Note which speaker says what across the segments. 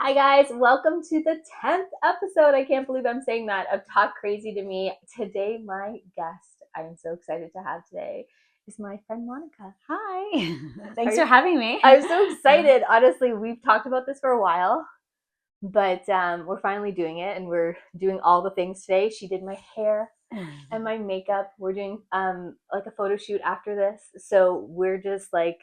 Speaker 1: Hi guys, welcome to the 10th episode. I can't believe I'm saying that of Talk Crazy to Me. Today, my guest I am so excited to have today is my friend Monica.
Speaker 2: Hi. Thanks for having me.
Speaker 1: I'm so excited. Honestly, we've talked about this for a while, but we're finally doing it and we're doing all the things today. She did my hair and my makeup. We're doing like a photo shoot after this. So we're just like,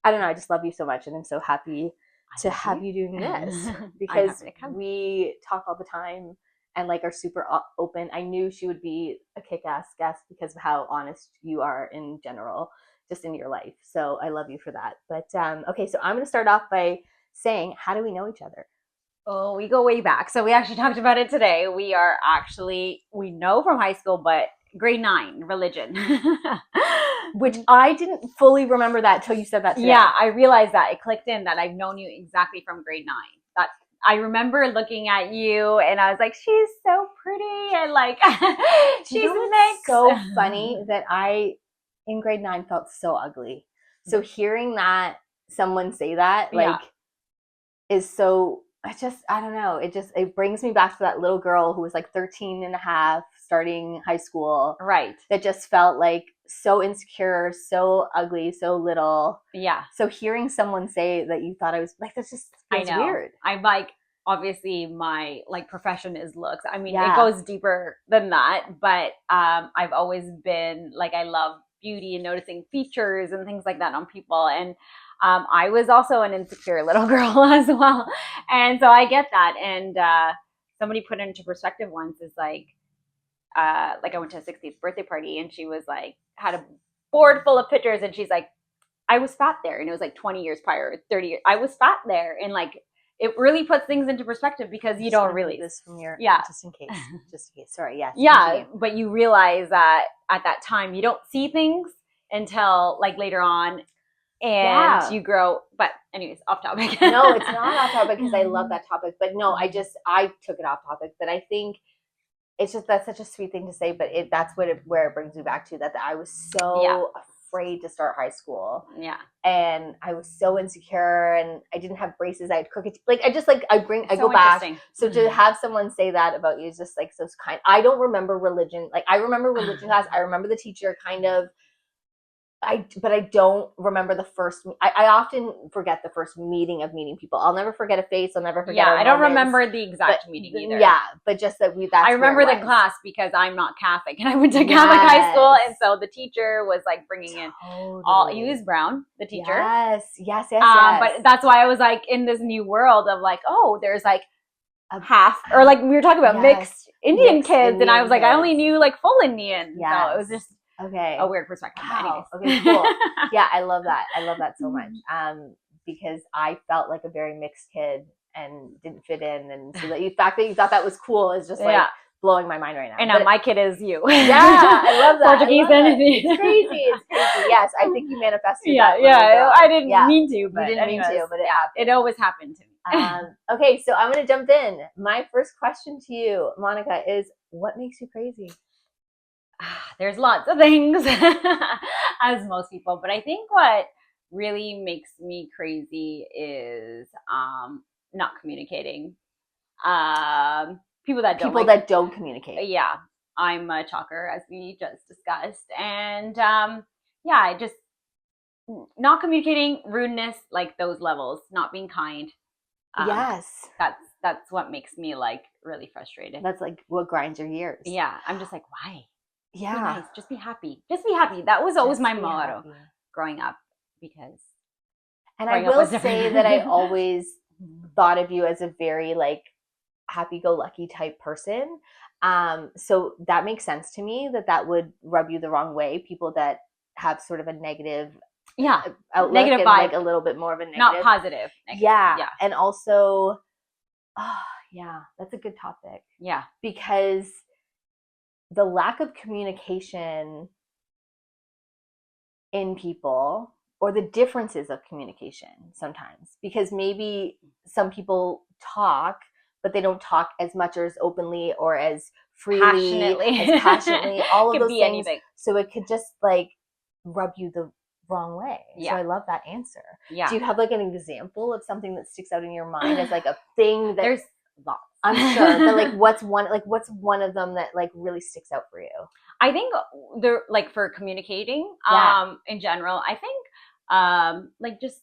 Speaker 1: I don't know, I just love you so much and I'm so happy to have you doing this because we talk all the time and like are super open. I knew she would be a kick-ass guest because of how honest you are in general, just in your life. So I love you for that. But okay, so I'm going to start off by saying, how do we know each other?
Speaker 2: Oh, we go way back. So we actually talked about it today. We know from high school, but grade 9, religion.
Speaker 1: Which I didn't fully remember that till you said that today.
Speaker 2: Yeah, I realized that. It clicked in that I've known you exactly from grade 9. That I remember looking at you and I was like, she's so pretty and like she's mixed.
Speaker 1: So funny that I in grade 9 felt so ugly. So hearing that someone say that like is so I don't know, it brings me back to that little girl who was like 13 and a half starting high school,
Speaker 2: right,
Speaker 1: that just felt like so insecure, so ugly, so little.
Speaker 2: Yeah.
Speaker 1: So hearing someone say that you thought I was like, that's just feels weird.
Speaker 2: I'm like, obviously my like profession is looks. I mean, it goes deeper than that, but I've always been like, I love beauty and noticing features and things like that on people. And I was also an insecure little girl as well. And so I get that. And somebody put it into perspective once is like I went to a 60th birthday party and she was like, had a board full of pictures and she's like, I was fat there. And it was like 20 years prior, 30 years. I was fat there. And like, it really puts things into perspective because you don't really
Speaker 1: this from your just in case. Sorry, yes.
Speaker 2: Yeah, but you realize that at that time you don't see things until like later on and you grow. But anyways, off topic.
Speaker 1: No, it's not off topic because I love that topic. But no, I took it off topic. But I think it's just, that's such a sweet thing to say, but that's where it brings me back to that I was so afraid to start high school.
Speaker 2: Yeah.
Speaker 1: And I was so insecure and I didn't have braces. I had crooked, like, I go back. So to have someone say that about you is just like so kind. I don't remember religion. Like I remember religion class. I remember the teacher kind of, but I don't remember the first. I often forget the first meeting people. I'll never forget a face. I'll never forget.
Speaker 2: Yeah, I don't remember the exact meeting either.
Speaker 1: Yeah, but just that
Speaker 2: I remember the class because I'm not Catholic and I went to Catholic high school, and so the teacher was like bringing in all. He was brown, the teacher.
Speaker 1: Yes.
Speaker 2: But that's why I was like in this new world of like, oh, there's like a half, or like we were talking about mixed Indian kids, and I was like, I only knew like full Indian. Yeah, so it was just. Okay. A weird perspective.
Speaker 1: Wow. Okay, cool. Yeah, I love that. I love that so much. Because I felt like a very mixed kid and didn't fit in, and so the fact that you thought that was cool is just like blowing my mind right now.
Speaker 2: And now my kid is you.
Speaker 1: Yeah, I love that.
Speaker 2: Portuguese and
Speaker 1: it's crazy. It's crazy. Yes, I think you manifested that.
Speaker 2: Yeah, I didn't mean to, but
Speaker 1: you didn't mean to, but it happened.
Speaker 2: It always happened to me.
Speaker 1: Okay, so I'm gonna jump in. My first question to you, Monica, is what makes you crazy?
Speaker 2: There's lots of things, as most people, but I think what really makes me crazy is not communicating. People that
Speaker 1: don't communicate.
Speaker 2: Yeah, I'm a talker, as we just discussed, and I just not communicating, rudeness, like those levels, not being kind.
Speaker 1: Yes,
Speaker 2: that's what makes me like really frustrated.
Speaker 1: That's like what grinds your gears.
Speaker 2: Yeah, I'm just like, why?
Speaker 1: Yeah.
Speaker 2: Be nice. Just be happy. Just be happy. That was always my motto growing up, because.
Speaker 1: And I will say that I always thought of you as a very like happy-go-lucky type person. So that makes sense to me that would rub you the wrong way. People that have sort of a negative outlook, negative vibe, like a little bit more of a negative,
Speaker 2: not positive.
Speaker 1: Yeah. And also, that's a good topic.
Speaker 2: Yeah.
Speaker 1: Because the lack of communication in people, or the differences of communication sometimes, because maybe some people talk, but they don't talk as much or as openly or as freely, as passionately, all of those things. Anything. So it could just like rub you the wrong way.
Speaker 2: Yeah.
Speaker 1: So I love that answer.
Speaker 2: Yeah.
Speaker 1: Do you have like an example of something that sticks out in your mind as like a thing that
Speaker 2: there's lots?
Speaker 1: I'm sure, but like what's one of them that like really sticks out for you?
Speaker 2: I think they're like for communicating in general, I think like just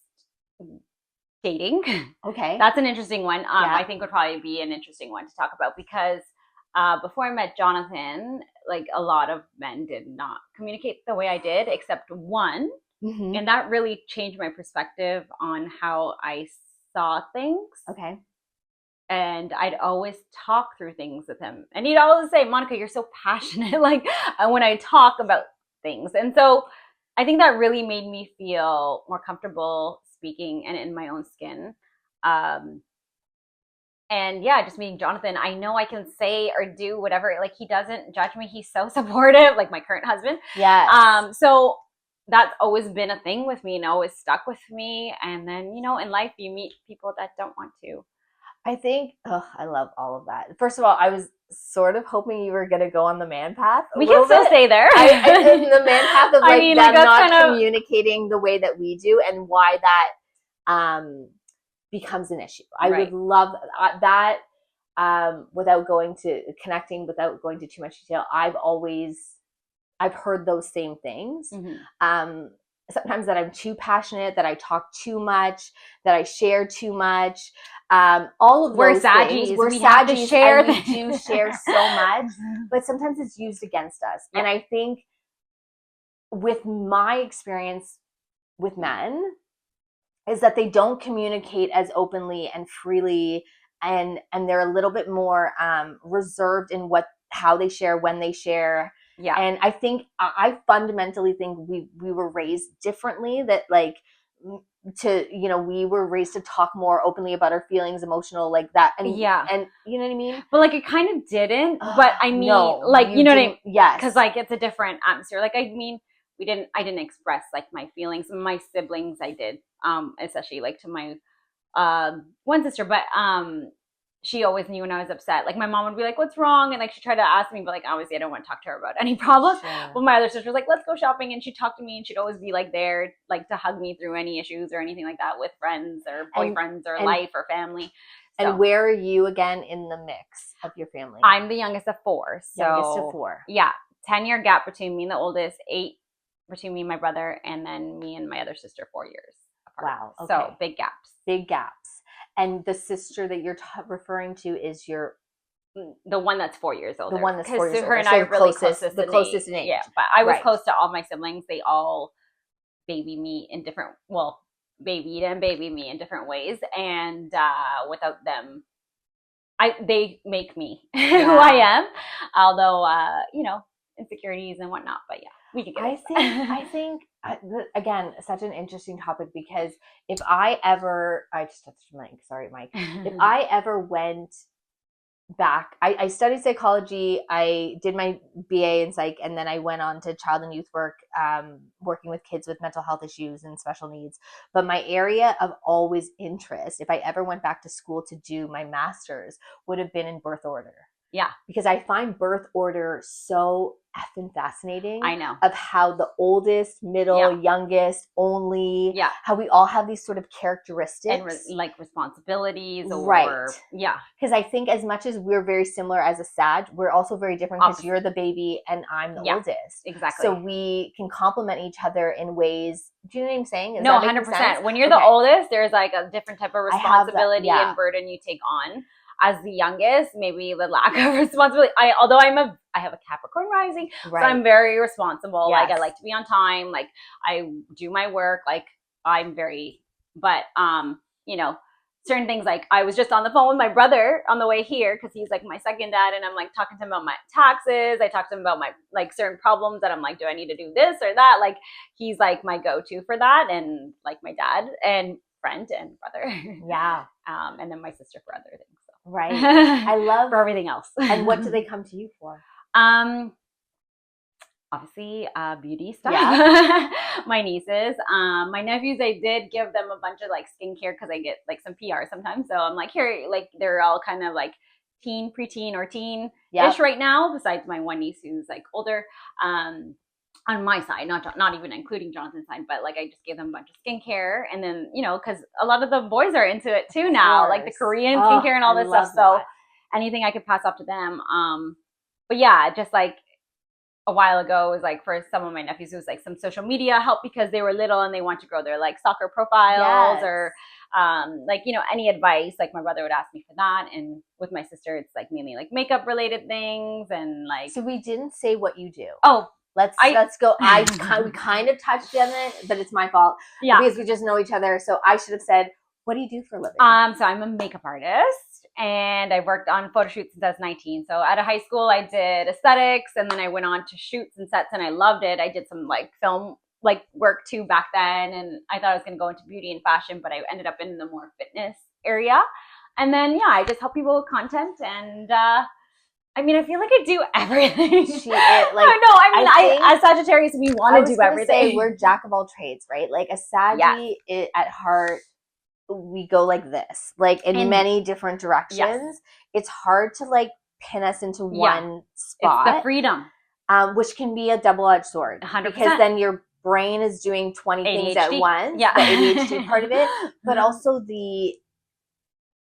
Speaker 2: dating.
Speaker 1: Okay.
Speaker 2: That's an interesting one. I think would probably be an interesting one to talk about because before I met Jonathan, like a lot of men did not communicate the way I did, except one.
Speaker 1: Mm-hmm.
Speaker 2: And that really changed my perspective on how I saw things.
Speaker 1: Okay.
Speaker 2: And I'd always talk through things with him. And he'd always say, Monica, you're so passionate, like when I talk about things. And so I think that really made me feel more comfortable speaking and in my own skin. And yeah, just meeting Jonathan, I know I can say or do whatever. Like he doesn't judge me. He's so supportive, like my current husband.
Speaker 1: Yeah.
Speaker 2: So that's always been a thing with me and always stuck with me. And then, you know, in life, you meet people that don't want to.
Speaker 1: I think, I love all of that. First of all, I was sort of hoping you were going to go on the man path.
Speaker 2: We can still stay there.
Speaker 1: The man path of like them not communicating the way that we do and why that becomes an issue. I would love that without going to connecting, without going to too much detail. I've heard those same things. Mm-hmm. Sometimes that I'm too passionate, that I talk too much, that I share too much. All of those things. We're Saggies, and we do share so much, but sometimes it's used against us. Yep. And I think with my experience with men is that they don't communicate as openly and freely, and they're a little bit more reserved in how they share, when they share. Yeah. And I fundamentally think we were raised differently, that like we were raised to talk more openly about our feelings, emotional, like that. And and you know what I mean?
Speaker 2: But like it kind of didn't, but I mean, no, like, you know what I mean?
Speaker 1: Yes.
Speaker 2: Cause like it's a different atmosphere. Like, I mean, I didn't express like my feelings. My siblings, I did, especially like to my, one sister, but, she always knew when I was upset. Like my mom would be like, what's wrong? And like, she tried to ask me, but like, obviously I don't want to talk to her about any problems. Sure. But my other sister was like, let's go shopping. And she'd talk to me and she'd always be like there, like to hug me through any issues or anything like that with friends or boyfriends or life or family.
Speaker 1: So. And where are you again in the mix of your family?
Speaker 2: I'm the youngest of four. So
Speaker 1: youngest of four.
Speaker 2: Yeah. 10-year gap between me and the oldest, 8 between me and my brother, and then me and my other sister 4 years apart.
Speaker 1: Wow. Okay.
Speaker 2: So big gaps.
Speaker 1: Big gaps. And the sister that you're referring to is
Speaker 2: the one that's 4 years older.
Speaker 1: The one that's 4 years older.
Speaker 2: Her and I are really closest.
Speaker 1: The closest in age.
Speaker 2: Yeah, but I was close to all my siblings. They all baby me in different, babied and baby me in different ways. And without them, they make me who I am. Although, insecurities and whatnot. But yeah, we can get
Speaker 1: I think again, such an interesting topic, because if I just touched Mike. Sorry, Mike. If I ever went back, I studied psychology. I did my BA in psych, and then I went on to child and youth work, working with kids with mental health issues and special needs. But my area of always interest, if I ever went back to school to do my master's, would have been in birth order.
Speaker 2: Yeah.
Speaker 1: Because I find birth order so effing fascinating.
Speaker 2: I know.
Speaker 1: Of how the oldest, middle, youngest, only, how we all have these sort of characteristics.
Speaker 2: And like responsibilities.
Speaker 1: Right.
Speaker 2: Yeah.
Speaker 1: Because I think as much as we're very similar as a Sag, we're also very different, because you're the baby and I'm the oldest.
Speaker 2: Exactly.
Speaker 1: So we can complement each other in ways. Do you know what I'm saying?
Speaker 2: No, 100%. When you're the oldest, there's like a different type of responsibility and burden you take on. As the youngest, maybe the lack of responsibility. Although I have a Capricorn rising, so I'm very responsible. Yes. Like I like to be on time. Like I do my work. Like I'm very, but certain things, like I was just on the phone with my brother on the way here, because he's like my second dad, and I'm like talking to him about my taxes. I talked to him about my like certain problems that I'm like, do I need to do this or that? Like he's like my go-to for that, and like my dad and friend and brother.
Speaker 1: Yeah.
Speaker 2: And then my sister for other things.
Speaker 1: Right. I love
Speaker 2: for everything else.
Speaker 1: And what do they come to you for?
Speaker 2: Obviously beauty stuff. Yeah. My nieces, my nephews, I did give them a bunch of like skincare, because I get like some PR sometimes. So I'm like, here, like they're all kind of like preteen or teen-ish right now, besides my one niece who's like older. on my side, not even including Jonathan's side, but like I just gave them a bunch of skincare, and then because a lot of the boys are into it too now, like the Korean skincare and all this stuff. So anything I could pass off to them. But yeah, just like a while ago, it was like for some of my nephews, it was like some social media help because they were little and they want to grow their like soccer profiles or like any advice. Like my brother would ask me for that, and with my sister, it's like mainly like makeup related things and like.
Speaker 1: So we didn't say what you do.
Speaker 2: Oh.
Speaker 1: Let's go. We kind of touched on it, but it's my fault. Yeah. Because we just know each other. So I should have said, what do you do for a living?
Speaker 2: So I'm a makeup artist, and I worked on photo shoots since I was 19. So out of high school, I did aesthetics, and then I went on to shoots and sets, and I loved it. I did some like film like work too back then, and I thought I was going to go into beauty and fashion, but I ended up in the more fitness area. And then I just help people with content and. I mean, I feel like I do everything. As Sagittarius, we want to do everything.
Speaker 1: Say, we're jack of all trades, right? Like a Saggy at heart, we go like this, like in many different directions. Yes. It's hard to like pin us into one spot.
Speaker 2: It's the freedom.
Speaker 1: Which can be a double-edged sword.
Speaker 2: 100%.
Speaker 1: Because then your brain is doing 20 things at once. Yeah. The ADHD part of it. But also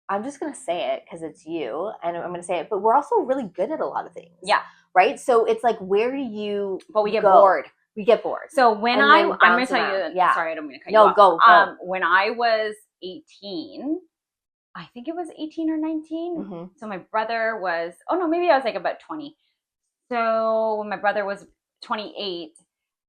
Speaker 1: I'm just going to say it because it's you and I'm going to say it, but we're also really good at a lot of things.
Speaker 2: Yeah.
Speaker 1: Right? So it's like, where do you
Speaker 2: But we get bored.
Speaker 1: We get bored.
Speaker 2: So when I'm going to tell you, sorry, I don't mean to cut you off.
Speaker 1: Go.
Speaker 2: When I was 18, I think it was 18 or 19. Mm-hmm. So my brother was, maybe I was like about 20. So when my brother was 28,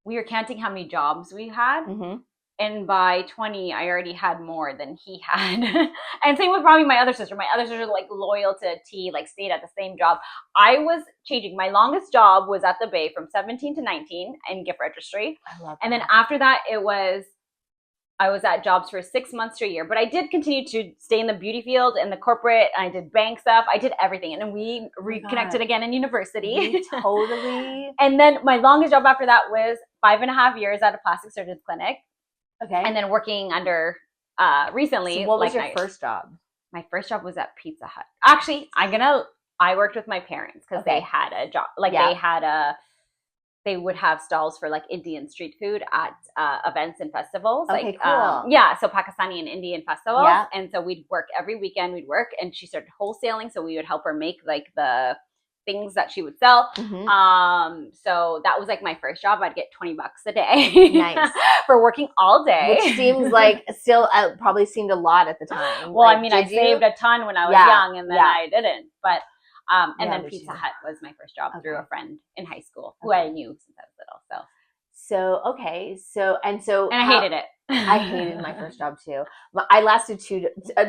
Speaker 2: we were counting how many jobs we had. Mm-hmm. And by 20, I already had more than he had. And same with probably my other sister. My other sister, like loyal to a T, like stayed at the same job. I was changing. My longest job was at the Bay from 17 to 19 in gift registry.
Speaker 1: I love that.
Speaker 2: And then after that, I was at jobs for 6 months to a year. But I did continue to stay in the beauty field and the corporate. I did bank stuff. I did everything. And then we reconnected again in university.
Speaker 1: Totally.
Speaker 2: And then my longest job after that was 5.5 years at a plastic surgeon's clinic.
Speaker 1: Okay.
Speaker 2: And then working under recently.
Speaker 1: So what was your first job?
Speaker 2: My first job was at Pizza Hut. Actually, I worked with my parents because they had a job. Like they would have stalls for like Indian street food at events and festivals.
Speaker 1: Okay,
Speaker 2: like
Speaker 1: cool.
Speaker 2: So Pakistani and Indian festivals. Yeah. And so we'd work every weekend. And she started wholesaling, so we would help her make like the things that she would sell. Mm-hmm. So that was like my first job. I'd get $20 a day.
Speaker 1: Nice.
Speaker 2: For working all day.
Speaker 1: Which seems like still probably seemed a lot at the time.
Speaker 2: Well, like, I saved a ton when I was young, and then I didn't. But and then Pizza Hut was my first job through a friend in high school who I knew since I was little.
Speaker 1: And
Speaker 2: I hated it.
Speaker 1: I hated my first job too. I lasted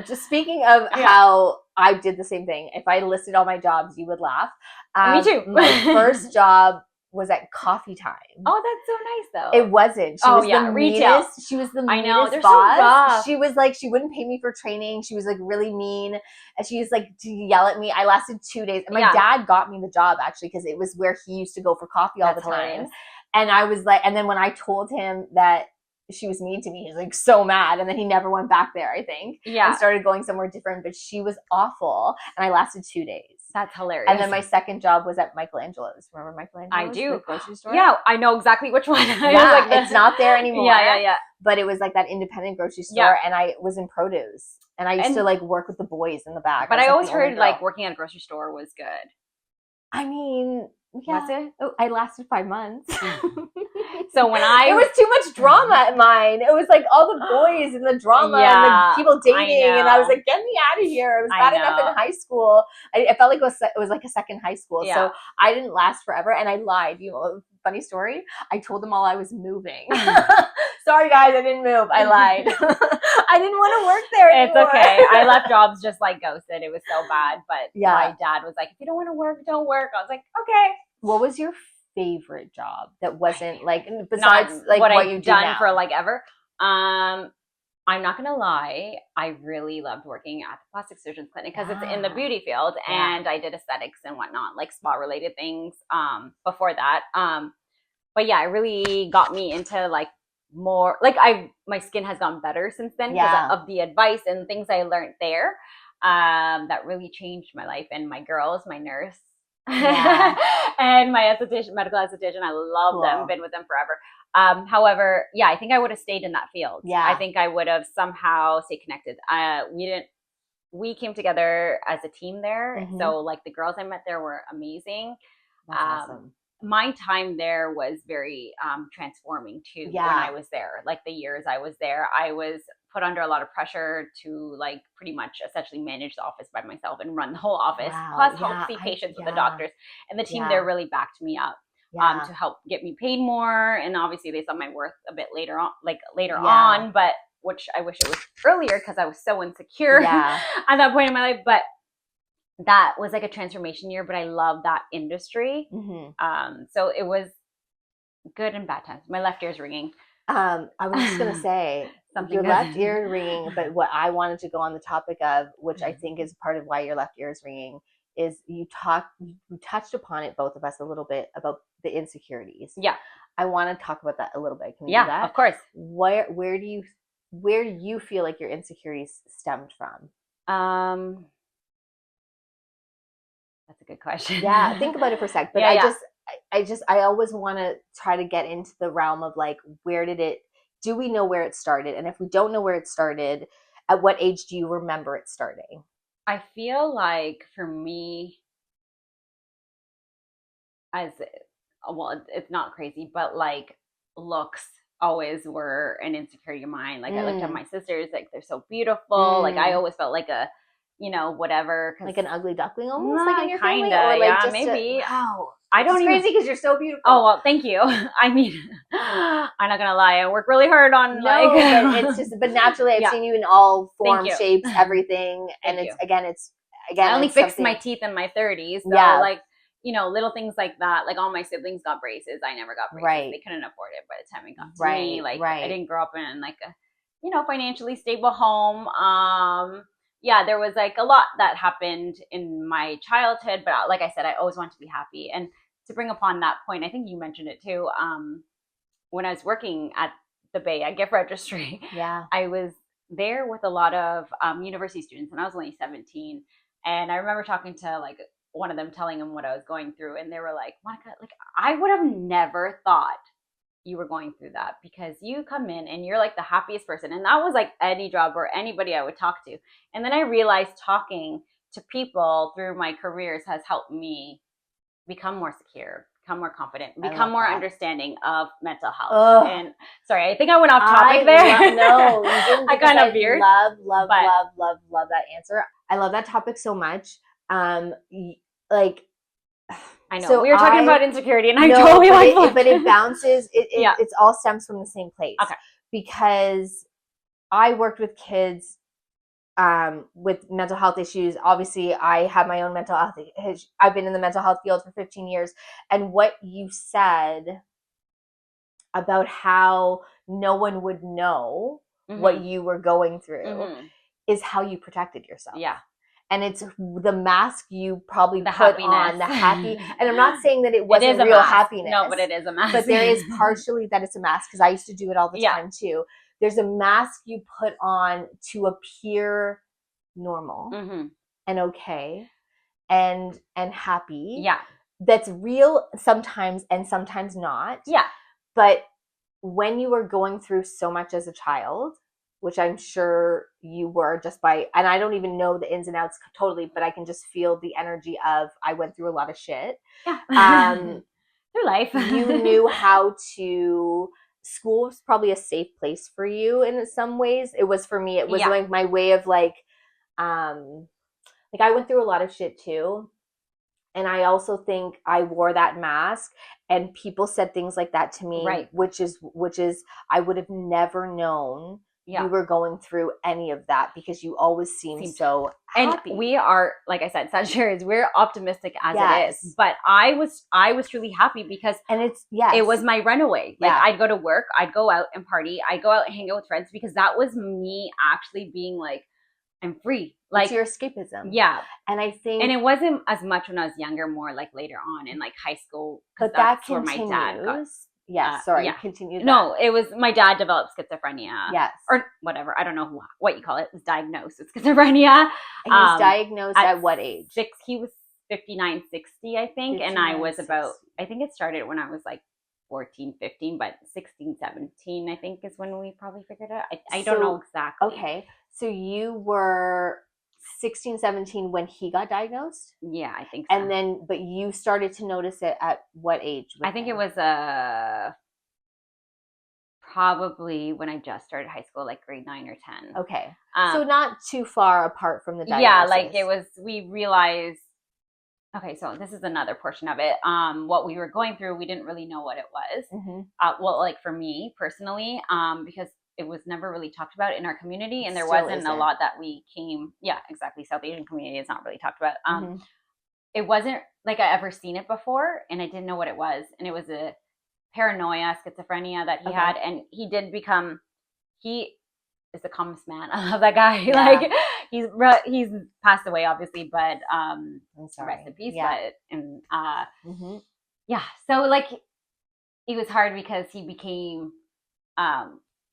Speaker 1: just speaking of how I did the same thing. If I listed all my jobs, you would laugh.
Speaker 2: Me too.
Speaker 1: My first job was at Coffee Time.
Speaker 2: Oh, that's so nice though.
Speaker 1: It wasn't. She was the
Speaker 2: retail.
Speaker 1: Meanest, she was the meanest
Speaker 2: they're
Speaker 1: boss.
Speaker 2: So rough.
Speaker 1: She was like, she wouldn't pay me for training. She was like really mean. And she was like to yell at me. I lasted 2 days. And my dad got me the job actually because it was where he used to go for coffee all the time. Hilarious. And I was like, and then when I told him that she was mean to me, he was like so mad. And then he never went back there, I think. Yeah. And started going somewhere different. But she was awful. And I lasted 2 days.
Speaker 2: That's hilarious.
Speaker 1: And then my second job was at Michelangelo's. Remember Michelangelo's?
Speaker 2: I do.
Speaker 1: The grocery store?
Speaker 2: Yeah, I know exactly which one.
Speaker 1: It's not there anymore.
Speaker 2: Yeah.
Speaker 1: But it was like that independent grocery store. And I was in produce. And I used to like work with the boys in the back.
Speaker 2: But I always heard like working at a grocery store was good.
Speaker 1: I mean, yeah. I lasted 5 months.
Speaker 2: So when
Speaker 1: it was too much drama at mine. It was like all the boys and the drama and the people dating, and I was like, "Get me out of here!" I was bad enough in high school. I felt like it was like a second high school. So I didn't last forever, and I lied. Funny story. I told them all I was moving. Sorry, guys, I didn't move. I lied. I didn't want to work there anymore.
Speaker 2: It's okay. I left jobs just like ghosted. It was so bad. But my dad was like, if you don't want to work, don't work. I was like, okay.
Speaker 1: What was your favorite job that wasn't like, besides like what you've done now?
Speaker 2: For like ever? I'm not going to lie. I really loved working at the plastic surgeon's clinic because it's in the beauty field, and I did aesthetics and whatnot, like spa related things before that. But yeah, it really got me into like more, like my skin has gotten better since then because of the advice and things I learned there. That really changed my life. And my nurse,
Speaker 1: Yeah.
Speaker 2: And my medical esthetician, I love them, been with them forever. However, yeah, I think I would have stayed in that field.
Speaker 1: Yeah.
Speaker 2: I think I would have somehow stayed connected. We came together as a team there.
Speaker 1: Mhm.
Speaker 2: So like the girls I met there were amazing.
Speaker 1: That's awesome.
Speaker 2: My time there was very transforming too.
Speaker 1: Yeah.
Speaker 2: When I was there, like the years I was there, I was put under a lot of pressure to like pretty much essentially manage the office by myself and run the whole office,
Speaker 1: Wow.
Speaker 2: plus
Speaker 1: Yeah,
Speaker 2: help see patients with the
Speaker 1: yeah.
Speaker 2: doctors. And the team
Speaker 1: Yeah.
Speaker 2: there really backed me up
Speaker 1: Yeah.
Speaker 2: to help get me paid more. And obviously they saw my worth a bit later on,
Speaker 1: Yeah.
Speaker 2: on, but which I wish it was earlier because I was so insecure
Speaker 1: Yeah.
Speaker 2: at that point in my life. But that was like a transformation year, but I love that industry.
Speaker 1: Mhm.
Speaker 2: So it was good and bad times. My left ear's ringing.
Speaker 1: I was just gonna say
Speaker 2: Something
Speaker 1: your
Speaker 2: doesn't-
Speaker 1: left ear ringing, but what I wanted to go on the topic of, which I think is part of why your left ear is ringing, is you touched upon it, both of us, a little bit about the insecurities.
Speaker 2: Yeah.
Speaker 1: I want to talk about that a little bit. Can we do
Speaker 2: Yeah,
Speaker 1: that?
Speaker 2: of course.
Speaker 1: Where do you feel like your insecurities stemmed from?
Speaker 2: That's a good question.
Speaker 1: Yeah, think about it for a sec. But
Speaker 2: Yeah,
Speaker 1: I always want to try to get into the realm of like, do we know where it started? And if we don't know where it started, at what age do you remember it starting?
Speaker 2: I feel like for me, it's not crazy, but like looks always were an insecurity of mine. Like I looked at my sisters, like they're so beautiful. Like I always felt like a, whatever.
Speaker 1: Like an ugly duckling almost,
Speaker 2: like
Speaker 1: in your
Speaker 2: family?
Speaker 1: Or like
Speaker 2: yeah,
Speaker 1: just
Speaker 2: maybe.
Speaker 1: Wow.
Speaker 2: I don't
Speaker 1: it's
Speaker 2: even
Speaker 1: crazy because you're so beautiful.
Speaker 2: Oh, well, thank you. I mean, I'm not going to lie. I work really hard on
Speaker 1: but naturally I've seen you in all forms, shapes, everything. And it's
Speaker 2: I only fixed my teeth in my 30s. So like, little things like that. Like all my siblings got braces. I never got braces.
Speaker 1: Right.
Speaker 2: They couldn't afford it by the time it got to me. Like I didn't grow up in like a, financially stable home. There was like a lot that happened in my childhood, but like I said, I always wanted to be happy. And to bring upon that point, I think you mentioned it too. When I was working at the Bay at gift registry, I was there with a lot of university students, and I was only 17. And I remember talking to like one of them, telling them what I was going through, and they were like, "Monica, like I would have never thought you were going through that, because you come in and you're like the happiest person." And that was like any job or anybody I would talk to. And then I realized talking to people through my careers has helped me become more secure, become more confident, become more understanding of mental health.
Speaker 1: Ugh.
Speaker 2: And sorry, I think I went off topic there.
Speaker 1: No, you didn't.
Speaker 2: I kind of veered.
Speaker 1: Love that answer. I love that topic so much. Like,
Speaker 2: I know. So we were talking about insecurity, and I totally
Speaker 1: but it bounces. It all stems from the same place.
Speaker 2: Okay.
Speaker 1: Because I worked with kids with mental health issues. Obviously, I have my own mental health. I've been in the mental health field for 15 years. And what you said about how no one would know what you were going through is how you protected yourself.
Speaker 2: Yeah.
Speaker 1: And it's the mask you probably put on, the happy. And I'm not saying that it wasn't real happiness.
Speaker 2: No, but it is a mask.
Speaker 1: But there is partially that it's a mask, because I used to do it all the time too. There's a mask you put on to appear normal and okay and happy.
Speaker 2: Yeah.
Speaker 1: That's real sometimes and sometimes not.
Speaker 2: Yeah.
Speaker 1: But when you were going through so much as a child, which I'm sure you were, and I don't even know the ins and outs totally, but I can just feel the energy of, I went through a lot of shit.
Speaker 2: Yeah. Through life.
Speaker 1: You knew how to, school was probably a safe place for you in some ways. It was for me. It was like my way of like I went through a lot of shit too. And I also think I wore that mask, and people said things like that to me, which is I would have never known you were going through any of that, because you always seem so happy.
Speaker 2: And we are, like I said, Sagittarius, we're optimistic as it is. But I was truly happy because it was my runaway. Like I'd go to work, I'd go out and party, I'd go out and hang out with friends, because that was me actually being like, I'm free. Like,
Speaker 1: it's your escapism.
Speaker 2: Yeah.
Speaker 1: And I think,
Speaker 2: and it wasn't as much when I was younger, more like later on in like high school.
Speaker 1: But that's where my dad got. Continue that.
Speaker 2: No, it was, my dad developed schizophrenia.
Speaker 1: Yes.
Speaker 2: Or whatever. I don't know what you call it. It was diagnosed with schizophrenia.
Speaker 1: And he was diagnosed at what age?
Speaker 2: 6. He was 59, 60, I think. And I
Speaker 1: 59,
Speaker 2: was about,
Speaker 1: 60.
Speaker 2: I think it started when I was like 14, 15, but 16, 17, I think is when we probably figured it out. I don't know exactly.
Speaker 1: Okay. So you were 16, 17 when he got diagnosed?
Speaker 2: Yeah, I think so.
Speaker 1: And then, but you started to notice it at what age?
Speaker 2: I think it was probably when I just started high school, like grade 9 or 10.
Speaker 1: Okay. So not too far apart from the diagnosis.
Speaker 2: Yeah, like it was, we realized, okay, so this is another portion of it. What we were going through, we didn't really know what it was.
Speaker 1: Mm-hmm.
Speaker 2: Well, like for me personally, because it was never really talked about in our community, and there
Speaker 1: Still
Speaker 2: wasn't
Speaker 1: isn't.
Speaker 2: a lot that we came. Yeah, exactly. South Asian community is not really talked about.
Speaker 1: Mm-hmm.
Speaker 2: It wasn't like I ever seen it before, and I didn't know what it was, and it was a paranoia, schizophrenia that he had, and he did become. He is the calmest man. I love that guy.
Speaker 1: Yeah.
Speaker 2: Like he's passed away, obviously, but
Speaker 1: I'm sorry.
Speaker 2: rest in peace.
Speaker 1: Yeah.
Speaker 2: But and
Speaker 1: Mm-hmm.
Speaker 2: yeah, so like it was hard because he became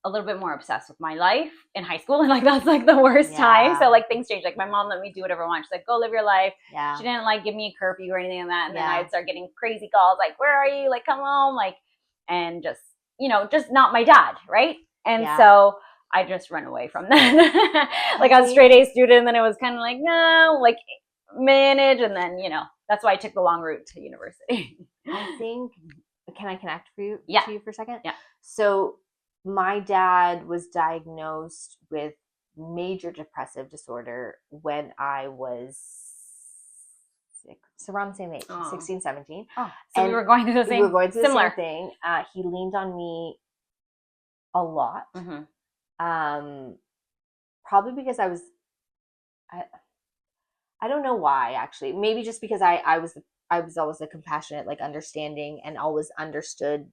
Speaker 2: a little bit more obsessed with my life in high school, and like that's like the worst time. So like things changed. Like my mom let me do whatever I want. She's like, go live your life.
Speaker 1: Yeah.
Speaker 2: She didn't like give me a curfew or anything like that. And then I'd start getting crazy calls like, where are you? Like, come home. Like, and just, you know, just not my dad. Right. And so I just run away from that. Like I was a straight A student, and then it was kind of like, no, like manage. And then, you know, that's why I took the long route to university.
Speaker 1: I think, can I connect to you for a second?
Speaker 2: Yeah. So
Speaker 1: my dad was diagnosed with major depressive disorder when I was around the same age, 16, 17.
Speaker 2: Oh, so we were going through the same,
Speaker 1: similar thing. He leaned on me a lot.
Speaker 2: Mm-hmm.
Speaker 1: Probably because I don't know why, actually. Maybe just because I was always a compassionate, like understanding, and always understood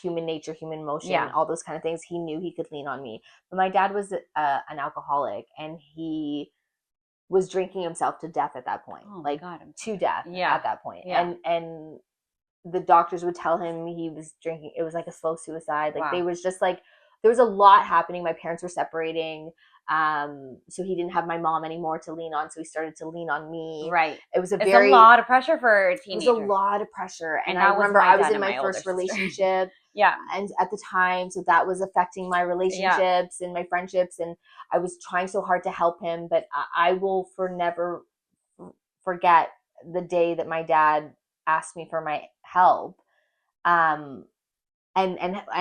Speaker 1: human nature, human emotion, all those kind of things. He knew he could lean on me. But my dad was an alcoholic, and he was drinking himself to death at that point.
Speaker 2: Oh, God,
Speaker 1: to death at that point. Yeah. And the doctors would tell him he was drinking. It was like a slow suicide. Like they was just like, there was a lot happening. My parents were separating. So he didn't have my mom anymore to lean on. So he started to lean on me.
Speaker 2: Right.
Speaker 1: It's a lot
Speaker 2: of pressure for a teenager.
Speaker 1: It was a lot of pressure. And I remember I was in my first relationship. And at the time, so that was affecting my relationships and my friendships. And I was trying so hard to help him, but I will never forget the day that my dad asked me for my help. And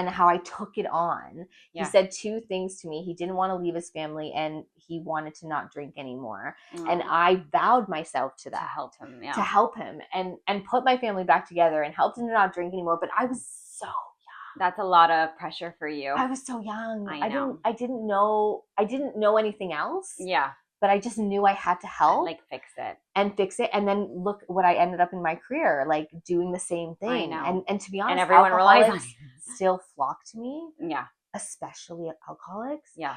Speaker 1: how I took it on. He said two things to me. He didn't want to leave his family, and he wanted to not drink anymore. And I vowed myself to that. To help him and put my family back together and helped him to not drink anymore. But I was so young.
Speaker 2: That's a lot of pressure for you.
Speaker 1: I was so young.
Speaker 2: I know.
Speaker 1: I didn't know anything else.
Speaker 2: Yeah.
Speaker 1: But I just knew I had to help.
Speaker 2: Like fix it.
Speaker 1: And then look what I ended up in my career, like doing the same thing.
Speaker 2: I know.
Speaker 1: And to be honest,
Speaker 2: and everyone relies on you.
Speaker 1: Still flock to me.
Speaker 2: Yeah.
Speaker 1: Especially alcoholics.
Speaker 2: Yeah.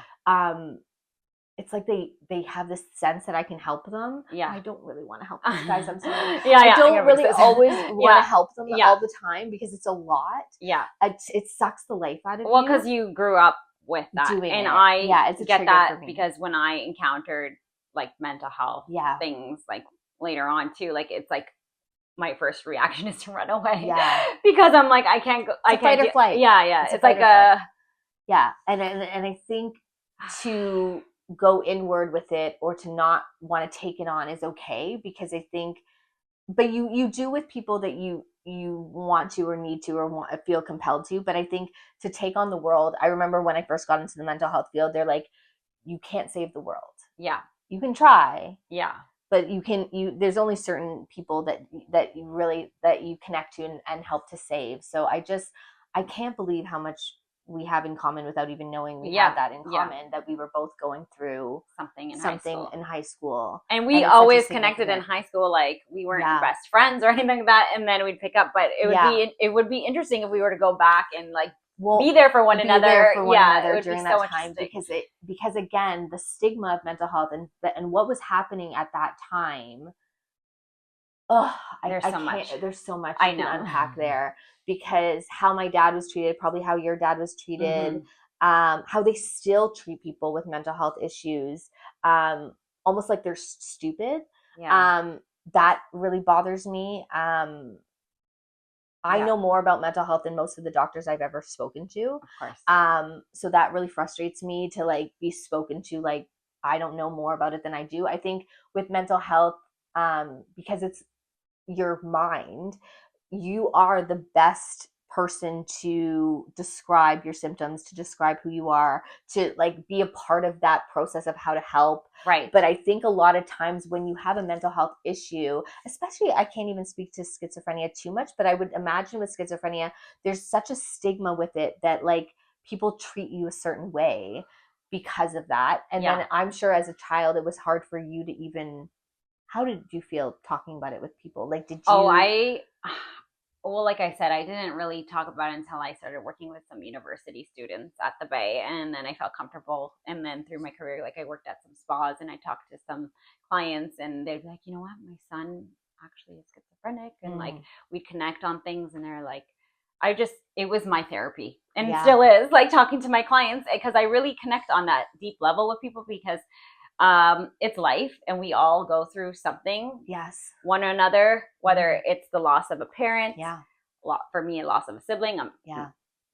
Speaker 1: It's like they have this sense that I can help them.
Speaker 2: Yeah.
Speaker 1: I don't really want to help these guys. I'm sorry.
Speaker 2: I
Speaker 1: don't really always want to help them all the time because it's a lot.
Speaker 2: Yeah.
Speaker 1: It sucks the life out of you.
Speaker 2: Well, because you grew up with that. I get that because when I encountered like mental health things like later on too, like it's like my first reaction is to run away. Yeah. Because I'm like, I can't go. I can't
Speaker 1: fight or flight.
Speaker 2: Yeah. It's like a
Speaker 1: and I think to go inward with it or to not want to take it on is okay, because I think, but you do with people that you want to or need to or feel compelled to. But I think to take on the world, I remember when I first got into the mental health field, they're like, you can't save the world.
Speaker 2: Yeah.
Speaker 1: You can try.
Speaker 2: Yeah.
Speaker 1: But there's only certain people that you connect to and help to save. So I can't believe how much we have in common without even knowing we had that in common, that we were both going through something in high school.
Speaker 2: And we always connected in high school. Like we weren't best friends or anything like that. And then we'd pick up, but it would be interesting if we were to go back and like be there for one another. It would
Speaker 1: during
Speaker 2: be
Speaker 1: that
Speaker 2: so
Speaker 1: time, because again, the stigma of mental health and what was happening at that time. There's so much you can unpack there, because how my dad was treated, probably how your dad was treated, how they still treat people with mental health issues, almost like they're stupid. that really bothers me. I know more about mental health than most of the doctors I've ever spoken to.
Speaker 2: Of course.
Speaker 1: So that really frustrates me to like be spoken to like I don't know more about it than I do. I think with mental health, because it's your mind, you are the best person to describe your symptoms, to describe who you are, to like be a part of that process of how to help.
Speaker 2: Right.
Speaker 1: But I think a lot of times when you have a mental health issue, especially, I can't even speak to schizophrenia too much, but I would imagine with schizophrenia, there's such a stigma with it that like people treat you a certain way because of that. And then I'm sure as a child, it was hard for you to even, how did you feel talking about it with people? Like, did you?
Speaker 2: Well, like I said, I didn't really talk about it until I started working with some university students at the Bay, and then I felt comfortable. And then through my career, like I worked at some spas and I talked to some clients, and they'd be like, you know what, my son actually is schizophrenic, and like we'd connect on things, and they're like, it was my therapy, and it still is, like talking to my clients, because I really connect on that deep level with people, because it's life and we all go through something, one or another, whether it's the loss of a parent, for me a loss of a sibling,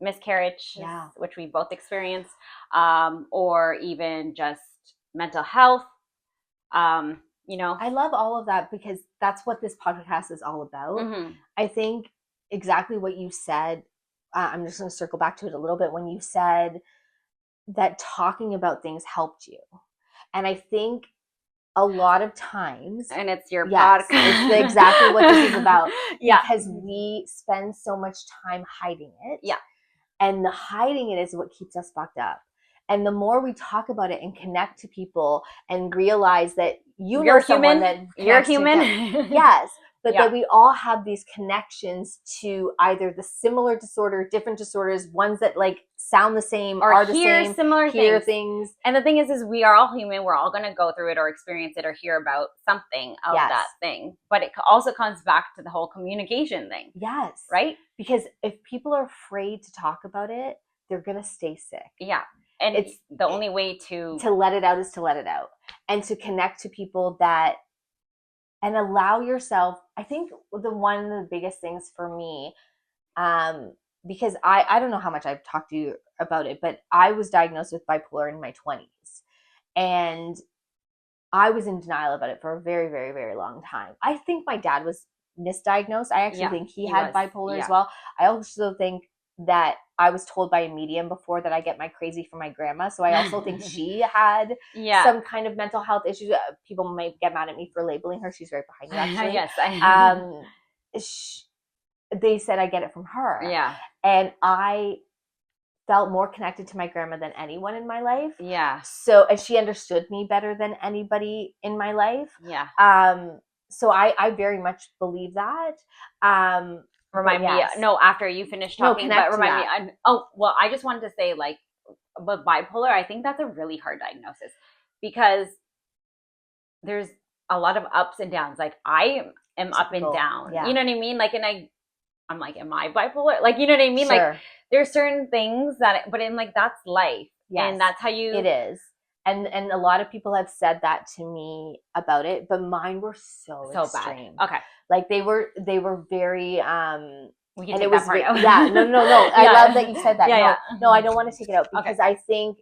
Speaker 2: miscarriage, which we both experienced, or even just mental health. I
Speaker 1: love all of that because that's what this podcast is all about. I think exactly what you said, I'm just going to circle back to it a little bit when you said that talking about things helped you. And I think a lot of times,
Speaker 2: and it's your podcast,
Speaker 1: it's exactly what this is about. Because we spend so much time hiding it. And the hiding it is what keeps us fucked up. And the more we talk about it and connect to people and realize that you're someone that
Speaker 2: you're human.
Speaker 1: Yes. But that we all have these connections to either the similar disorder, different disorders, ones that like sound the same,
Speaker 2: or
Speaker 1: are the same,
Speaker 2: similar
Speaker 1: hear
Speaker 2: things. And the thing is we are all human. We're all going to go through it or experience it or hear about something of that thing. But it also comes back to the whole communication thing.
Speaker 1: Yes.
Speaker 2: Right?
Speaker 1: Because if people are afraid to talk about it, they're going to stay sick.
Speaker 2: Yeah. And it's the only way to
Speaker 1: let it out is to let it out, and to connect to people that, and allow yourself. I think one of the biggest things for me, because I don't know how much I've talked to you about it, but I was diagnosed with bipolar in my 20s, and I was in denial about it for a very, very, very long time. I think my dad was misdiagnosed. I actually think he had bipolar as well. I also think that I was told by a medium before that I get my crazy from my grandma. So I also think she had some kind of mental health issues. People might get mad at me for labeling her. She's right behind you, actually. They said I get it from her. And I felt more connected to my grandma than anyone in my life. So, and she understood me better than anybody in my life. So I very much believe that.
Speaker 2: Remind me, after you finish talking, but remind me. Well, I just wanted to say, like, but bipolar, I think that's a really hard diagnosis because there's a lot of ups and downs. Like, I am up and down. You know what I mean? Like, and I'm like, am I bipolar? Like, you know what I mean? Like, there's certain things but in like, that's life. And that's how you.
Speaker 1: It is. And a lot of people have said that to me about it, but mine were so extreme.
Speaker 2: Bad. Okay.
Speaker 1: Like they were very
Speaker 2: we can take that part out.
Speaker 1: No. I love that you said that. No, I don't want to take it out because I think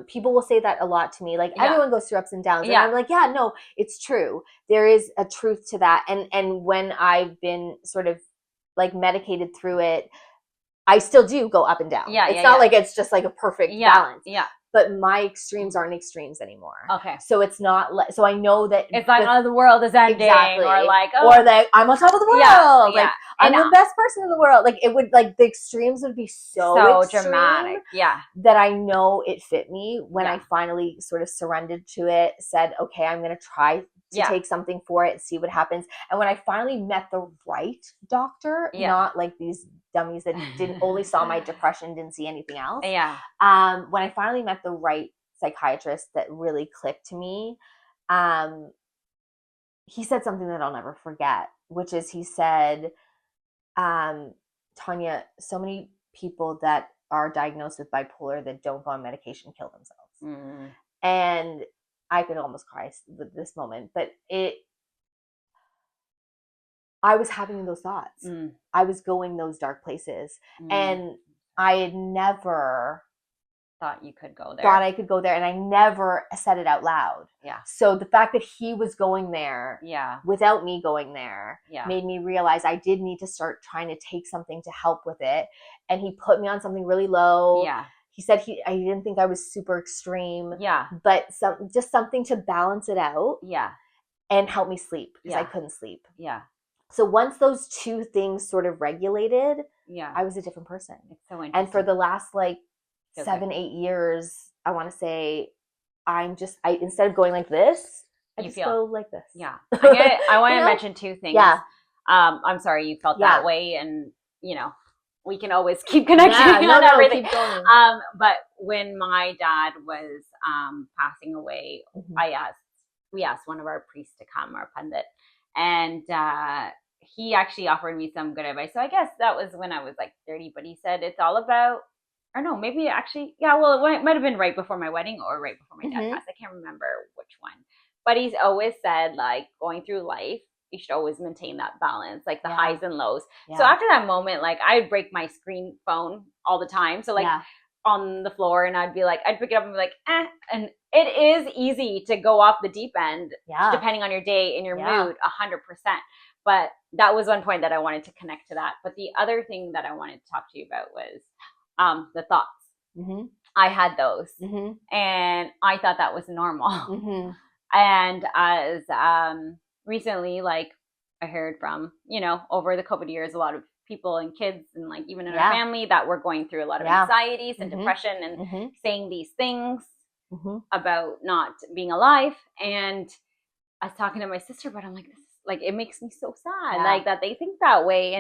Speaker 1: people will say that a lot to me. Like everyone goes through ups and downs. And I'm like, no, it's true. There is a truth to that. And when I've been sort of like medicated through it, I still do go up and down. It's not like it's just like a perfect balance. But my extremes aren't extremes anymore.
Speaker 2: Okay.
Speaker 1: So it's not so I know that
Speaker 2: it's like the world is ending, or like
Speaker 1: or that I'm on top of the world. Like I'm the best person in the world. Like it would, like the extremes would be so
Speaker 2: dramatic.
Speaker 1: That I know it fit me when I finally sort of surrendered to it, said, okay, I'm gonna try to take something for it, see what happens. And when I finally met the right doctor, not like these dummies that only saw my depression, didn't see anything else. When I finally met the right psychiatrist that really clicked to me, he said something that I'll never forget, which is he said, Tanya, so many people that are diagnosed with bipolar that don't go on medication kill themselves. And I could almost cry with this moment, but I was having those thoughts. I was going those dark places. And I had never
Speaker 2: thought you could go there.
Speaker 1: Thought I could go there, and I never said it out loud.
Speaker 2: Yeah.
Speaker 1: So the fact that he was going there, without me going there, made me realize I did need to start trying to take something to help with it. And he put me on something really low.
Speaker 2: Yeah.
Speaker 1: He said I didn't think I was super extreme.
Speaker 2: Yeah.
Speaker 1: But just something to balance it out.
Speaker 2: Yeah.
Speaker 1: And help me sleep because I couldn't sleep.
Speaker 2: Yeah.
Speaker 1: So once those two things sort of regulated, I was a different person.
Speaker 2: It's so interesting.
Speaker 1: And for the last 7-8 years, I want to say, instead of going like this, I just go like this.
Speaker 2: Yeah. I want to mention two things.
Speaker 1: Yeah.
Speaker 2: I'm sorry you felt that way, and we can always keep connecting on everything.
Speaker 1: Keep going.
Speaker 2: But when my dad was passing away, we asked one of our priests to come, our pundit, and he actually offered me some good advice. So I guess that was when I was 30, but he said it's all about, or no, maybe actually, it might have been right before my wedding or right before my dad passed. I can't remember which one. But he's always said, going through life, you should always maintain that balance, the highs and lows. Yeah. So after that moment, I'd break my screen phone all the time. So on the floor, and I'd pick it up and be like, eh. And it is easy to go off the deep end, depending on your day and your mood, 100%. But that was one point that I wanted to connect to that. But the other thing that I wanted to talk to you about was the thoughts. Mm-hmm. I had those, and I thought that was normal. Mm-hmm. And as recently, I heard from, over the COVID years, a lot of people and kids and even in our family that were going through a lot of anxieties and depression and saying these things about not being alive. And I was talking to my sister, but I'm like, this it makes me so sad, that they think that way.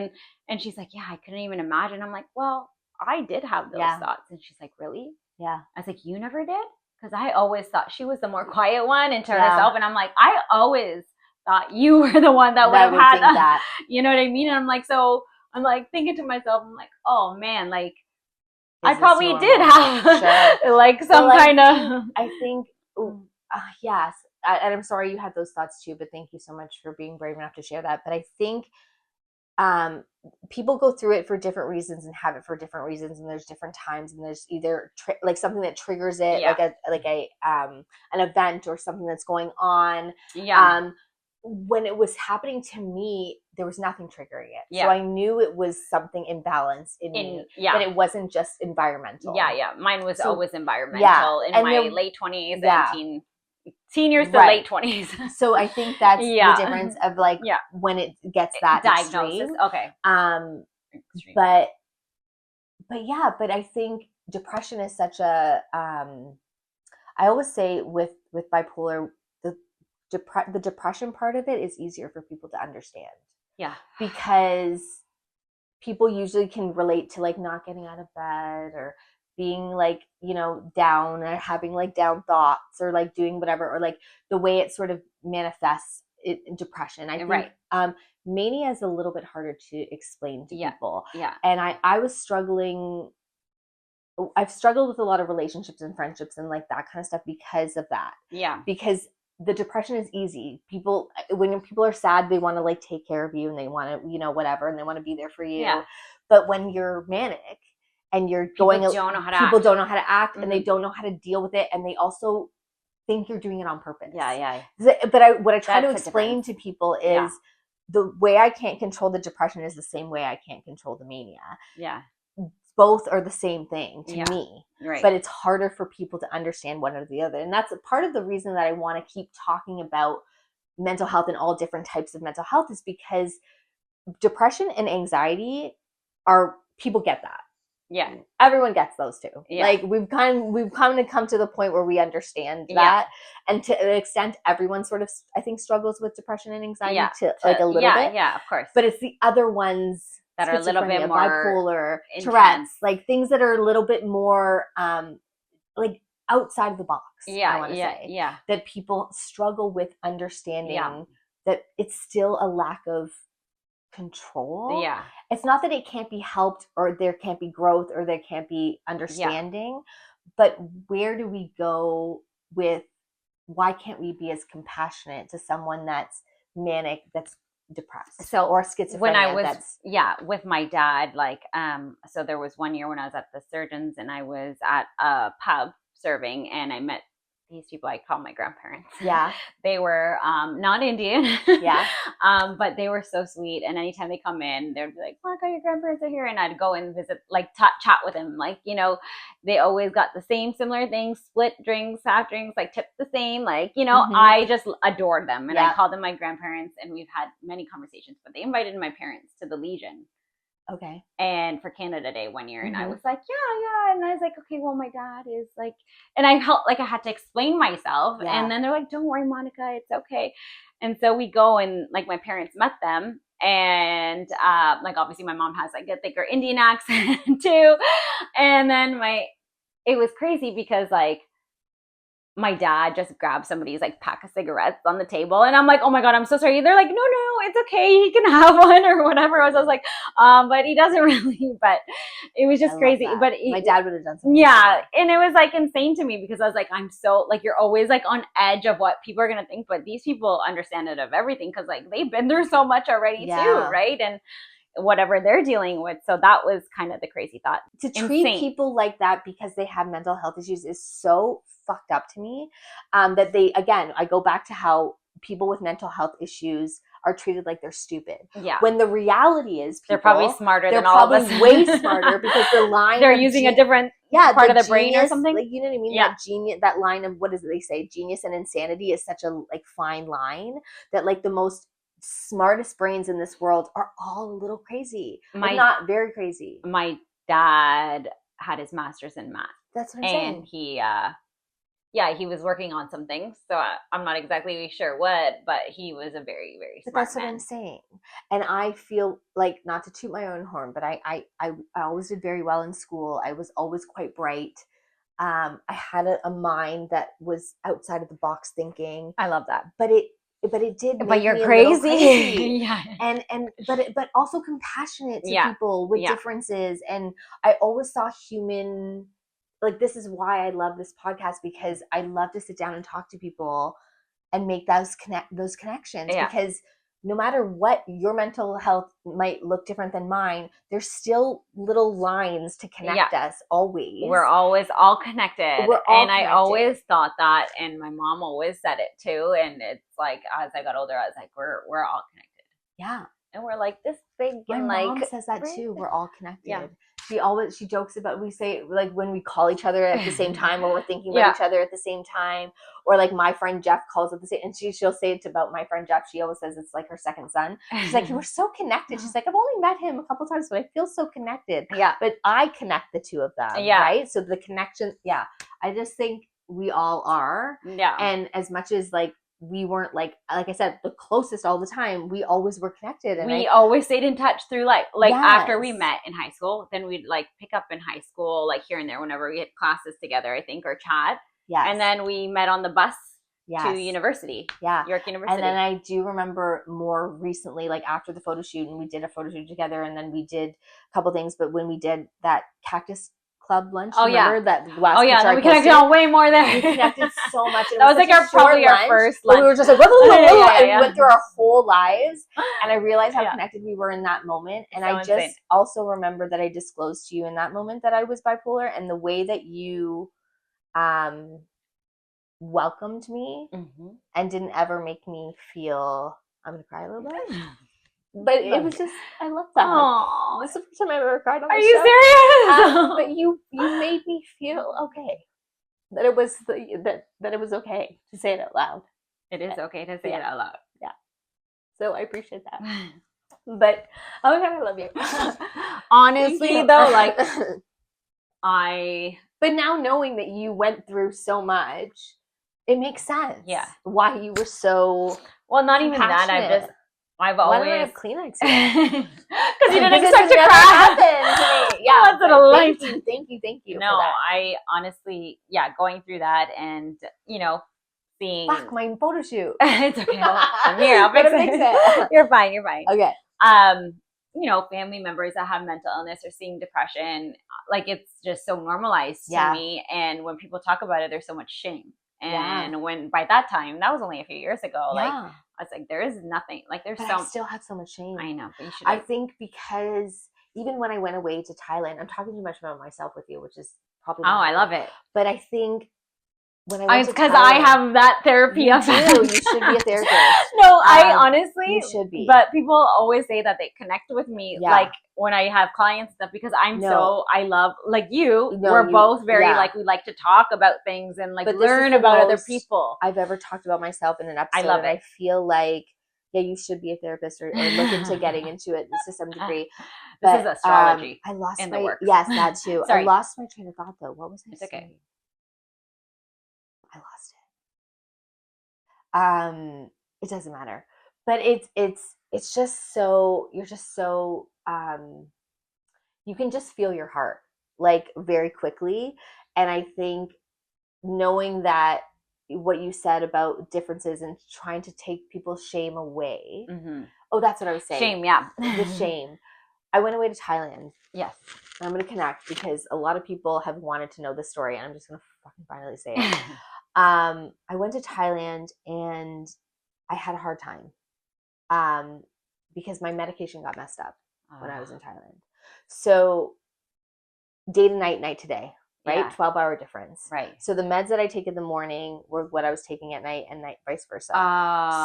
Speaker 2: And she's like, yeah, I couldn't even imagine. I'm like, well, I did have those thoughts. And she's like, really?
Speaker 1: Yeah.
Speaker 2: I was like, you never did? Because I always thought she was the more quiet one into herself. And I'm like, I always thought you were the one that would have had that. You know what I mean? And I'm like, so I'm thinking to myself, I'm like, oh man, I probably did have some kind of.
Speaker 1: I think, yes. And I'm sorry you had those thoughts too, but thank you so much for being brave enough to share that. But I think people go through it for different reasons and have it for different reasons, and there's different times, and there's either something that triggers it, an event or something that's going on. When it was happening to me, there was nothing triggering it. So I knew it was something imbalanced in me, but it wasn't just environmental.
Speaker 2: Mine was always environmental in my late 20s and teen years to late 20s.
Speaker 1: So I think that's the difference of when it gets that
Speaker 2: diagnosis.
Speaker 1: Extreme.
Speaker 2: Okay.
Speaker 1: Extreme. But I think depression is such a I always say with bipolar, the depression part of it is easier for people to understand.
Speaker 2: Yeah.
Speaker 1: Because people usually can relate to not getting out of bed or being down or having down thoughts or doing whatever, or the way it sort of manifests in depression. I think mania is a little bit harder to explain to people.
Speaker 2: Yeah.
Speaker 1: And I was struggling. I've struggled with a lot of relationships and friendships and that kind of stuff because of that.
Speaker 2: Yeah.
Speaker 1: Because the depression is easy. When people are sad, they want to take care of you and they want to, whatever, and they want to be there for you. Yeah. But when you're manic, and you're people don't know how to act and they don't know how to deal with it, and they also think you're doing it on purpose.
Speaker 2: Yeah.
Speaker 1: But what I try to explain to people is the way I can't control the depression is the same way I can't control the mania.
Speaker 2: Yeah.
Speaker 1: Both are the same thing to me.
Speaker 2: Right.
Speaker 1: But it's harder for people to understand one or the other. And that's a part of the reason that I want to keep talking about mental health and all different types of mental health, is because depression and anxiety people get that.
Speaker 2: Yeah,
Speaker 1: everyone gets those too.
Speaker 2: Yeah.
Speaker 1: We've come to the point where we understand that, and to an extent, everyone sort of, I think, struggles with depression and anxiety to a little bit.
Speaker 2: Yeah, of course.
Speaker 1: But it's the other ones
Speaker 2: that are a little bit more
Speaker 1: bipolar,
Speaker 2: intense.
Speaker 1: Tourette's, things that are a little bit more outside of the box. I want to say that people struggle with understanding that it's still a lack of control.
Speaker 2: Yeah.
Speaker 1: It's not that it can't be helped or there can't be growth or there can't be understanding, but where do we go with, why can't we be as compassionate to someone that's manic, that's depressed.
Speaker 2: So
Speaker 1: or schizophrenia.
Speaker 2: When I was with my dad, like so there was one year when I was at the surgeons and I was at a pub serving, and I met these people I call my grandparents.
Speaker 1: Yeah.
Speaker 2: They were not Indian.
Speaker 1: Yeah.
Speaker 2: But they were so sweet. And anytime they come in, they'd be like, Monica, your grandparents are here. And I'd go and visit, like chat with them. Like, you know, they always got the same similar things, split drinks, half drinks, like tipped the same. Like, you know, I just adored them. And I called them my grandparents, and we've had many conversations. But they invited my parents to the Legion.
Speaker 1: Okay.
Speaker 2: And for Canada Day one year, and I was like, yeah. And I was like, okay, well, my dad is like, and I felt like I had to explain myself. Yeah. And then they're like, don't worry, Monica, it's okay. And so we go, and like my parents met them. And like obviously my mom has like a thicker Indian accent too. And then it was crazy because like my dad just grabbed somebody's like pack of cigarettes on the table, and I'm like, oh my God, I'm so sorry. They're like, no, it's okay, he can have one or whatever. I was like, but he doesn't really. But it was just crazy. But
Speaker 1: my dad would have done something.
Speaker 2: Yeah, and it was like insane to me because I was like, I'm so like, you're always like on edge of what people are gonna think, but these people understand it of everything because like they've been through so much already too, right? And whatever they're dealing with. So that was kind of the crazy thought.
Speaker 1: To treat people like that because they have mental health issues is so fucked up to me. That I go back to how people with mental health issues are treated like they're stupid. Yeah. When the reality is
Speaker 2: they're probably smarter than all of us.
Speaker 1: They're probably way smarter because the line
Speaker 2: they're using a different part of the brain or something.
Speaker 1: Like, you know what I mean? Yeah. That genius, that line of, what is it they say? Genius and insanity is such a like fine line that like the most smartest brains in this world are all a little crazy. Not very crazy.
Speaker 2: My dad had his master's in math.
Speaker 1: That's what I'm saying.
Speaker 2: And he was working on some things. So I'm not exactly sure what, but he was a very, very smart man. That's what
Speaker 1: I'm saying. And I feel like, not to toot my own horn, but I always did very well in school. I was always quite bright. I had a mind that was outside of the box thinking.
Speaker 2: I love that.
Speaker 1: But it did make
Speaker 2: but you're
Speaker 1: me
Speaker 2: crazy.
Speaker 1: Yeah. But also compassionate to people with differences. And I always saw human, like, this is why I love this podcast, because I love to sit down and talk to people and make those connections. Because no matter what, your mental health might look different than mine, there's still little lines to connect us always.
Speaker 2: We're always all connected. I always thought that, and my mom always said it too. And it's like, as I got older, I was like, we're all connected.
Speaker 1: Yeah.
Speaker 2: And we're like this big.
Speaker 1: My mom says that too. We're all connected. Yeah. She jokes about, we say, like, when we call each other at the same time, or we're thinking about each other at the same time, or like my friend Jeff calls at the same, and she'll say it about my friend Jeff. She always says it's like her second son. She's like, we're so connected. She's like, I've only met him a couple times, but I feel so connected. Yeah. But I connect the two of them. Yeah. Right. So the connection. Yeah. I just think we all are. Yeah. And as much as like, we weren't like I said, the closest all the time, we always were connected. And
Speaker 2: we always stayed in touch through like after we met in high school, then we'd like pick up in high school, like here and there whenever we had classes together, I think, or chat. Yeah. And then we met on the bus to university. Yeah. York University.
Speaker 1: And then I do remember more recently, like after the photo shoot, and we did a photo shoot together, and then we did a couple things, but when we did that Cactus Club lunch. That last
Speaker 2: we connected on way more there.
Speaker 1: We connected so much.
Speaker 2: That was like probably our first lunch.
Speaker 1: We were just like, and we went through our whole lives. And I realized how connected we were in that moment. And I just also remember that I disclosed to you in that moment that I was bipolar, and the way that you welcomed me and didn't ever make me feel, I'm going to cry a little bit. But it was just, I love that. Aww. This is the first time I've ever cried on the show.
Speaker 2: Are you serious?
Speaker 1: But you made me feel okay. That it was that it was okay to say it out loud.
Speaker 2: It is okay to say it out loud.
Speaker 1: Yeah. So I appreciate that. But oh my God, I love you.
Speaker 2: Honestly, though, like
Speaker 1: But now knowing that you went through so much, it makes sense. Yeah. Why you were so
Speaker 2: not even that. I've always.
Speaker 1: Why don't I have Kleenex? Because
Speaker 2: you didn't expect to cry.
Speaker 1: Yeah,
Speaker 2: once in a lifetime.
Speaker 1: Thank you.
Speaker 2: No, I honestly, going through that, and seeing.
Speaker 1: Fuck my photo shoot.
Speaker 2: It's okay. I'm here. I'll fix it. You're fine.
Speaker 1: Okay.
Speaker 2: Family members that have mental illness or seeing depression, like it's just so normalized to me. And when people talk about it, there's so much shame. And when by that time, that was only a few years ago, like
Speaker 1: Yeah.
Speaker 2: I was like, there is nothing, like there's
Speaker 1: But
Speaker 2: so
Speaker 1: I still have so much shame.
Speaker 2: I know, but you should.
Speaker 1: I think because even when I went away to Thailand, I'm talking too much about myself with you, which is probably
Speaker 2: I love it.
Speaker 1: But I think when I went
Speaker 2: It's
Speaker 1: to
Speaker 2: because
Speaker 1: Thailand,
Speaker 2: I have that therapy.
Speaker 1: you do. You should be a therapist.
Speaker 2: No, I honestly,
Speaker 1: you should be.
Speaker 2: But people always say that they connect with me,
Speaker 1: Yeah.
Speaker 2: like when I have clients and stuff, because I'm I love, like you,
Speaker 1: No,
Speaker 2: we're
Speaker 1: you-
Speaker 2: both very
Speaker 1: yeah.
Speaker 2: like, we like to talk about things and like
Speaker 1: But this is
Speaker 2: learn
Speaker 1: the
Speaker 2: about other
Speaker 1: most
Speaker 2: people.
Speaker 1: I've ever talked about myself in an episode.
Speaker 2: I love
Speaker 1: and
Speaker 2: it.
Speaker 1: I feel like, yeah, you should be a therapist or look into getting into it to some degree.
Speaker 2: This is astrology.
Speaker 1: I lost
Speaker 2: in
Speaker 1: my
Speaker 2: the works.
Speaker 1: Yes, that too.
Speaker 2: Sorry.
Speaker 1: I lost my train of thought though. What was I
Speaker 2: It's
Speaker 1: saying?
Speaker 2: okay.
Speaker 1: I lost it. It doesn't matter. But it's just so you're just so you can just feel your heart like very quickly. And I think knowing that what you said about differences and trying to take people's shame away.
Speaker 2: Mm-hmm.
Speaker 1: Oh, that's what I was saying.
Speaker 2: Shame, yeah.
Speaker 1: The shame. I went away to Thailand.
Speaker 2: Yes.
Speaker 1: I'm going to connect because a lot of people have wanted to know this story, and I'm just going to fucking finally say it. I went to Thailand and I had a hard time because my medication got messed up when I was in Thailand. So day to night, night to day, right?
Speaker 2: Yeah.
Speaker 1: 12-hour difference.
Speaker 2: Right.
Speaker 1: So the meds that I take in the morning were what I was taking at night, and night vice versa.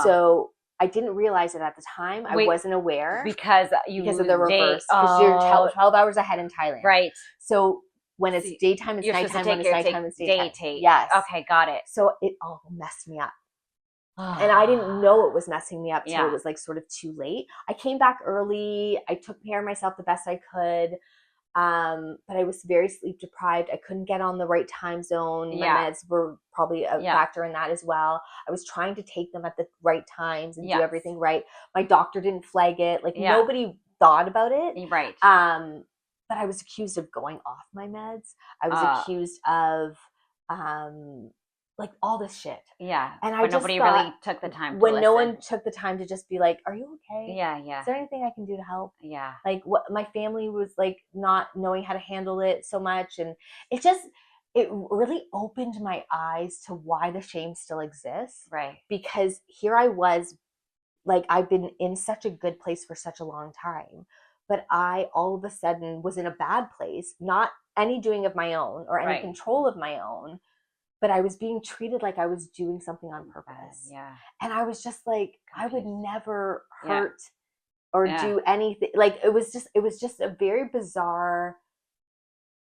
Speaker 1: So I didn't realize it at the time. I wasn't aware
Speaker 2: because of the
Speaker 1: reverse. Because you're 12 hours ahead in Thailand.
Speaker 2: Right.
Speaker 1: So when it's daytime, it's nighttime. When it's nighttime, it's daytime. Yes.
Speaker 2: Okay, got it.
Speaker 1: So it all messed me up. And I didn't know it was messing me up till it was like sort of too late. I came back early. I took care of myself the best I could. But I was very sleep deprived. I couldn't get on the right time zone. My meds were probably a factor in that as well. I was trying to take them at the right times and do everything right. My doctor didn't flag it. Like nobody thought about it.
Speaker 2: Right.
Speaker 1: But I was accused of going off my meds. I was accused of like all this shit. Yeah. And I just
Speaker 2: nobody really took the time to
Speaker 1: when
Speaker 2: listen.
Speaker 1: no one took the time to just be like, are you okay?
Speaker 2: Yeah, yeah.
Speaker 1: Is there anything I can do to help?
Speaker 2: Yeah.
Speaker 1: Like what my family was like not knowing how to handle it so much. And it really opened my eyes to why the shame still exists.
Speaker 2: Right.
Speaker 1: Because here I was, like I've been in such a good place for such a long time. But I all of a sudden was in a bad place, not any doing of my own or any control of my own. But I was being treated like I was doing something on purpose.
Speaker 2: Yeah.
Speaker 1: And I was just like, I would never hurt or do anything. Like it was just a very bizarre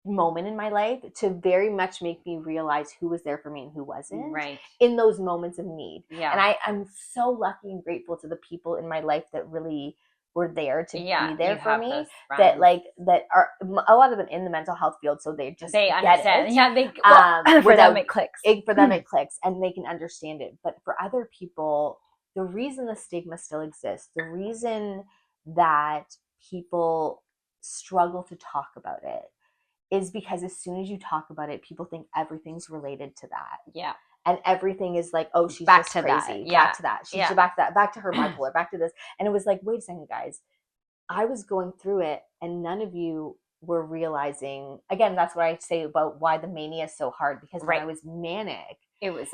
Speaker 1: moment in my life to very much make me realize who was there for me and who wasn't.
Speaker 2: Right.
Speaker 1: In those moments of need.
Speaker 2: Yeah.
Speaker 1: And I'm so lucky and grateful to the people in my life that really were there to be there for me, that are a lot of them in the mental health field, so they understand it.
Speaker 2: Yeah, for them it clicks.
Speaker 1: For them it clicks and they can understand it. But for other people, the reason the stigma still exists, the reason that people struggle to talk about it is because as soon as you talk about it, people think everything's related to that. Yeah. And everything is like, oh, she's back just to crazy.
Speaker 2: That. Yeah.
Speaker 1: Back to that. She's back to that. Back to her bipolar. Back to this. And it was like, wait a second, guys. I was going through it, and none of you were realizing. Again, that's what I say about why the mania is so hard. Because when I was manic, it was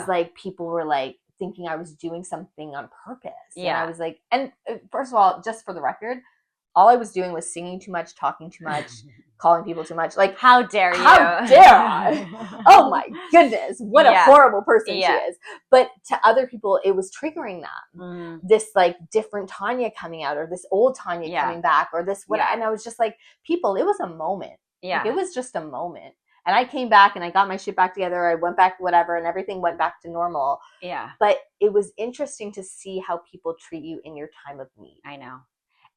Speaker 1: like people were like thinking I was doing something on purpose. Yeah. And I was like, and first of all, just for the record, all I was doing was singing too much, talking too much, calling people too much. Like,
Speaker 2: how dare you?
Speaker 1: How dare I? Oh my goodness, what a horrible person she is. But to other people, it was triggering them. This like different Tanya coming out, or this old Tanya coming back, or this what? And I was just like, people, it was a moment. Yeah, like, it was just a moment. And I came back and I got my shit back together. I went back, whatever, and everything went back to normal. Yeah. But it was interesting to see how people treat you in your time of need.
Speaker 2: I know.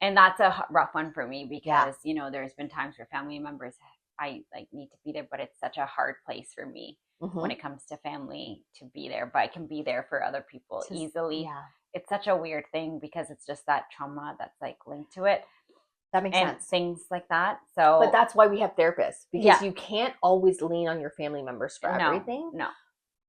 Speaker 2: And that's a rough one for me because, you know, there's been times where family members, I like need to be there, but it's such a hard place for me when it comes to family to be there, but I can be there for other people easily. Yeah. It's such a weird thing because it's just that trauma that's like linked to it.
Speaker 1: That makes sense.
Speaker 2: Things like that. So,
Speaker 1: but that's why we have therapists, because you can't always lean on your family members for everything. No.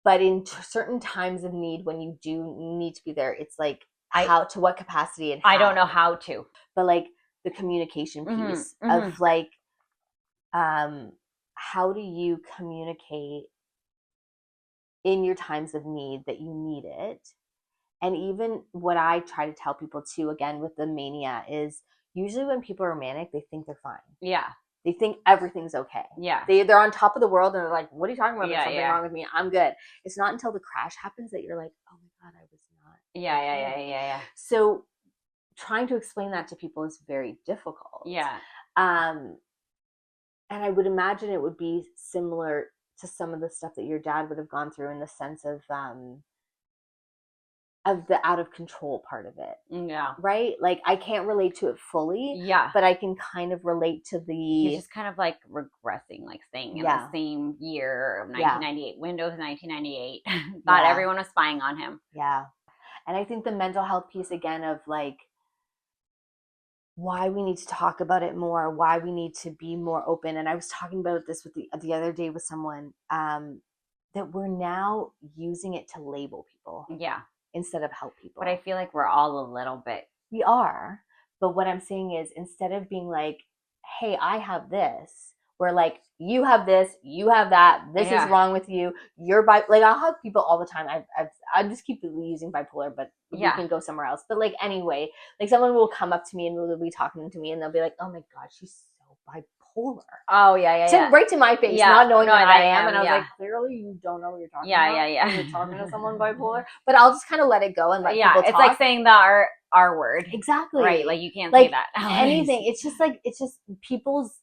Speaker 1: But in certain times of need, when you do need to be there, it's like, how to what capacity and how.
Speaker 2: I don't know how to,
Speaker 1: but like the communication piece of like how do you communicate in your times of need that you need it. And even what I try to tell people too, again, with the mania is usually when people are manic, they think they're fine.
Speaker 2: Yeah.
Speaker 1: They think everything's okay.
Speaker 2: Yeah.
Speaker 1: They're on top of the world and they're like, what are you talking about? There's something
Speaker 2: Yeah.
Speaker 1: wrong with me. I'm good. It's not until the crash happens that you're like, oh my God, I was not.
Speaker 2: Yeah.
Speaker 1: So trying to explain that to people is very difficult.
Speaker 2: Yeah.
Speaker 1: And I would imagine it would be similar to some of the stuff that your dad would have gone through in the sense of the out of control part of it.
Speaker 2: Yeah.
Speaker 1: Right? Like I can't relate to it fully.
Speaker 2: Yeah.
Speaker 1: But I can kind of relate to the...
Speaker 2: He's just kind of like regressing, like staying in the same year of 1998, Windows 1998. Thought everyone was spying on him.
Speaker 1: Yeah. And I think the mental health piece again of like why we need to talk about it more, why we need to be more open. And I was talking about this with the other day with someone, that we're now using it to label people.
Speaker 2: Yeah.
Speaker 1: Instead of help people.
Speaker 2: But I feel like we're all a little bit.
Speaker 1: We are. But what I'm saying is instead of being like, hey, I have this, we're like, you have this, you have that, this is wrong with you. You're like I'll have people all the time. I just keep using bipolar, but we can go somewhere else. But like anyway, like someone will come up to me and they'll be talking to me and they'll be like, oh my God, she's so bipolar.
Speaker 2: Oh yeah.
Speaker 1: Right to my face, not knowing that I am. And I was like, clearly you don't know what you're talking about.
Speaker 2: Yeah.
Speaker 1: You're talking to someone bipolar. But I'll just kind of let it go and let people talk.
Speaker 2: It's like saying the R word.
Speaker 1: Exactly.
Speaker 2: Right. Like you can't say that.
Speaker 1: Anything. It's just people's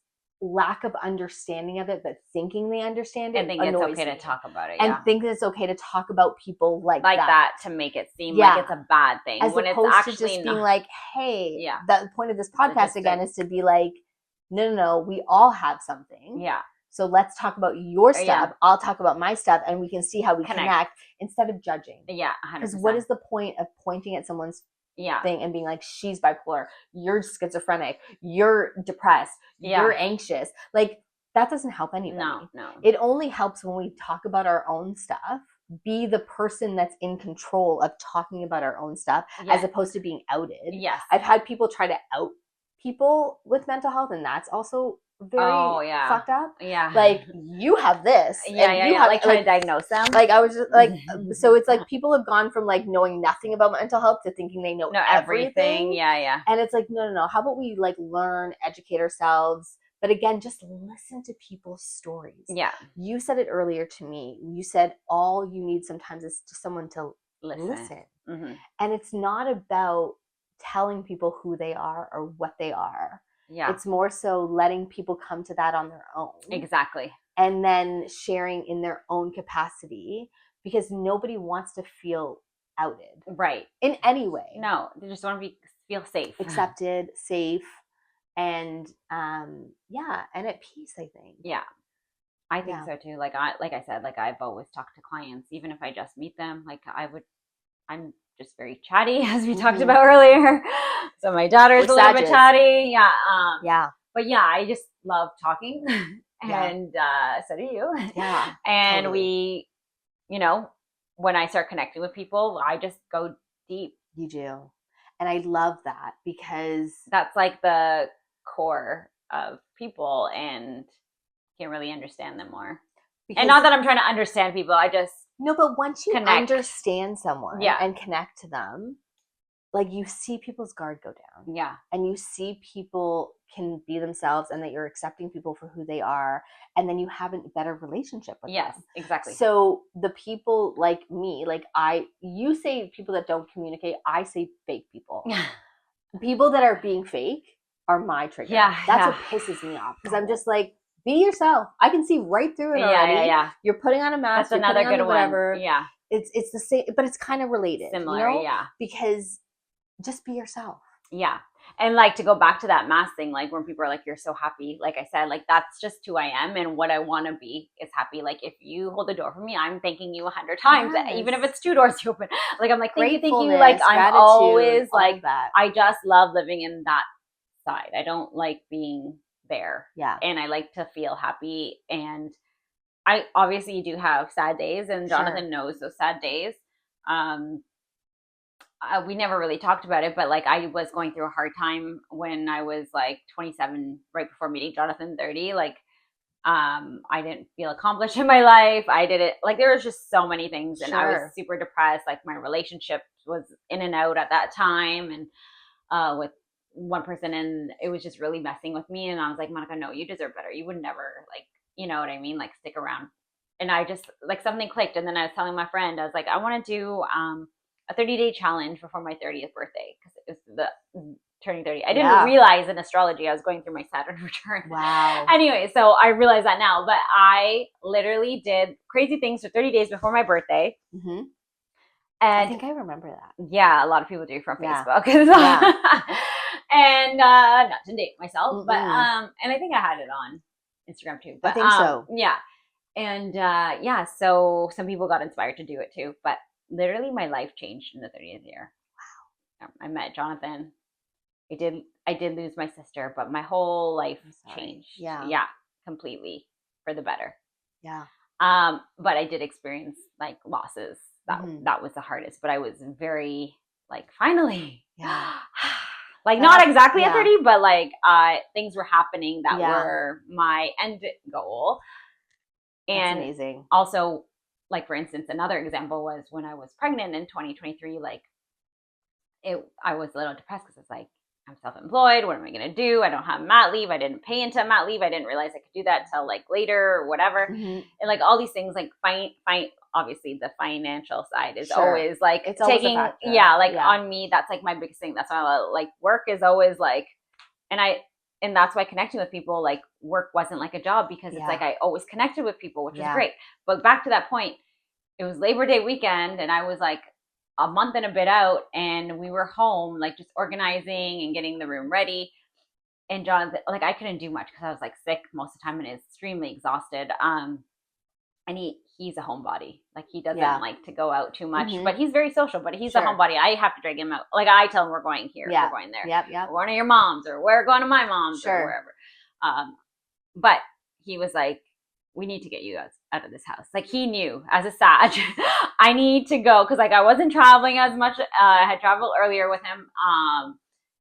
Speaker 1: lack of understanding of it, but thinking they understand it.
Speaker 2: And think it's okay to talk about it.
Speaker 1: And think that it's okay to talk about people like
Speaker 2: that to make it seem like it's a bad thing.
Speaker 1: As
Speaker 2: when
Speaker 1: opposed
Speaker 2: it's actually
Speaker 1: to just being like, hey,
Speaker 2: Yeah.
Speaker 1: the point of this podcast again is to be like, no, we all have something.
Speaker 2: Yeah.
Speaker 1: So let's talk about your stuff. I'll talk about my stuff and we can see how we connect instead of judging.
Speaker 2: Yeah, 100%.
Speaker 1: Because what is the point of pointing at someone's thing and being like, she's bipolar, you're schizophrenic, you're depressed, you're anxious. Like that doesn't help anybody.
Speaker 2: No.
Speaker 1: It only helps when we talk about our own stuff, be the person that's in control of talking about our own stuff as opposed to being outed.
Speaker 2: Yes.
Speaker 1: I've had people try to out people with mental health and that's also very fucked up.
Speaker 2: Yeah.
Speaker 1: Like you have this.
Speaker 2: Yeah.
Speaker 1: You have,
Speaker 2: like trying to diagnose them.
Speaker 1: Like I was just like, so it's like people have gone from like knowing nothing about mental health to thinking they know everything.
Speaker 2: Yeah.
Speaker 1: And it's like, no. How about we like learn, educate ourselves? But again, just listen to people's stories.
Speaker 2: Yeah.
Speaker 1: You said it earlier to me. You said all you need sometimes is just someone to listen.
Speaker 2: Mm-hmm.
Speaker 1: And it's not about telling people who they are or what they are.
Speaker 2: Yeah.
Speaker 1: It's more so letting people come to that on their own.
Speaker 2: Exactly.
Speaker 1: And then sharing in their own capacity because nobody wants to feel outed.
Speaker 2: Right.
Speaker 1: In any way.
Speaker 2: No, they just want to feel safe.
Speaker 1: Accepted, safe, and and at peace, I think.
Speaker 2: Yeah. I think so too. Like I said, like I've always talked to clients, even if I just meet them, like I'm just very chatty, as we talked about earlier. So my daughter's a little bit chatty. Yeah. But I just love talking. And so do you.
Speaker 1: Yeah.
Speaker 2: And we, when I start connecting with people, I just go deep.
Speaker 1: You do. And I love that because
Speaker 2: that's like the core of people and can't really understand them more. And not that I'm trying to understand people. I just
Speaker 1: but once you understand someone and connect to them, like you see people's guard go down.
Speaker 2: Yeah.
Speaker 1: And you see people can be themselves and that you're accepting people for who they are. And then you have a better relationship with them.
Speaker 2: Yes, exactly.
Speaker 1: So the people like me, like you say people that don't communicate, I say fake people. People that are being fake are my trigger.
Speaker 2: Yeah.
Speaker 1: That's what pisses me off. Because I'm just like, be yourself. I can see right through it already.
Speaker 2: Yeah.
Speaker 1: You're putting on a mask.
Speaker 2: That's another good
Speaker 1: whatever.
Speaker 2: one. Yeah.
Speaker 1: It's the same, but it's kind of related.
Speaker 2: Similar, yeah.
Speaker 1: Because just be yourself.
Speaker 2: Yeah. And like to go back to that mask thing, like when people are like, you're so happy. Like I said, like that's just who I am and what I want to be is happy. Like if you hold the door for me, I'm thanking you 100 times, even if it's 2 doors you open. Like I'm like, thank you. Like I'm always like, that. I just love living in that side. I don't like being there.
Speaker 1: Yeah.
Speaker 2: And I like to feel happy. And I obviously do have sad days and Jonathan knows those sad days. We never really talked about it, but like I was going through a hard time when I was like 27, right before meeting Jonathan, 30. Like I didn't feel accomplished in my life. I didn't like, there was just so many things, and I was
Speaker 1: Sure.
Speaker 2: super depressed. Like my relationship was in and out at that time, and with one person, and it was just really messing with me. And I was like, Monica, no, you deserve better. You would never, like, you know what I mean, like stick around. And I just, like, something clicked. And then I was telling my friend, I was like, I want to do a 30-day challenge before my 30th birthday, because it was the turning 30. I didn't realize in astrology I was going through my Saturn return.
Speaker 1: Wow.
Speaker 2: Anyway, so I realize that now, but I literally did crazy things for 30 days before my birthday.
Speaker 1: Mm-hmm.
Speaker 2: And
Speaker 1: I think I remember that.
Speaker 2: Yeah, a lot of people do from
Speaker 1: Yeah.
Speaker 2: Facebook. And not to date myself, but and I think I had it on Instagram too. But
Speaker 1: I think so.
Speaker 2: Yeah. And yeah, so some people got inspired to do it too. But literally my life changed in the 30th year. Wow. I met Jonathan. I did lose my sister, but my whole life changed. Yeah, completely for the better.
Speaker 1: Yeah.
Speaker 2: But I did experience like losses. That was the hardest, but I was very like, finally.
Speaker 1: Yeah.
Speaker 2: Like, not exactly at 30, but like things were happening that were my end goal. And
Speaker 1: that's amazing.
Speaker 2: Also, like, for instance, another example was when I was pregnant in 2023, like I was a little depressed because it's like, I'm self-employed. What am I going to do? I don't have mat leave. I didn't pay into mat leave. I didn't realize I could do that till like later or whatever. Mm-hmm. And like all these things, like obviously the financial side is always like, it's taking, on me. That's like my biggest thing. That's why I like work is always like, and that's why connecting with people, like work wasn't like a job, because it's like, I always connected with people, which is great. But back to that point, it was Labor Day weekend, and I was like a month and a bit out, and we were home, like just organizing and getting the room ready. And Jonathan, like, I couldn't do much because I was like sick most of the time and extremely exhausted. And he's a homebody. Like, he doesn't like to go out too much, but he's very social, but he's a homebody. I have to drag him out. Like, I tell him we're going here, we're going there. We're going to your mom's, or we're going to my mom's, or wherever. But he was like, we need to get you out of this house. Like, he knew as a Sag, I need to go, because like I wasn't traveling as much. I had traveled earlier with him,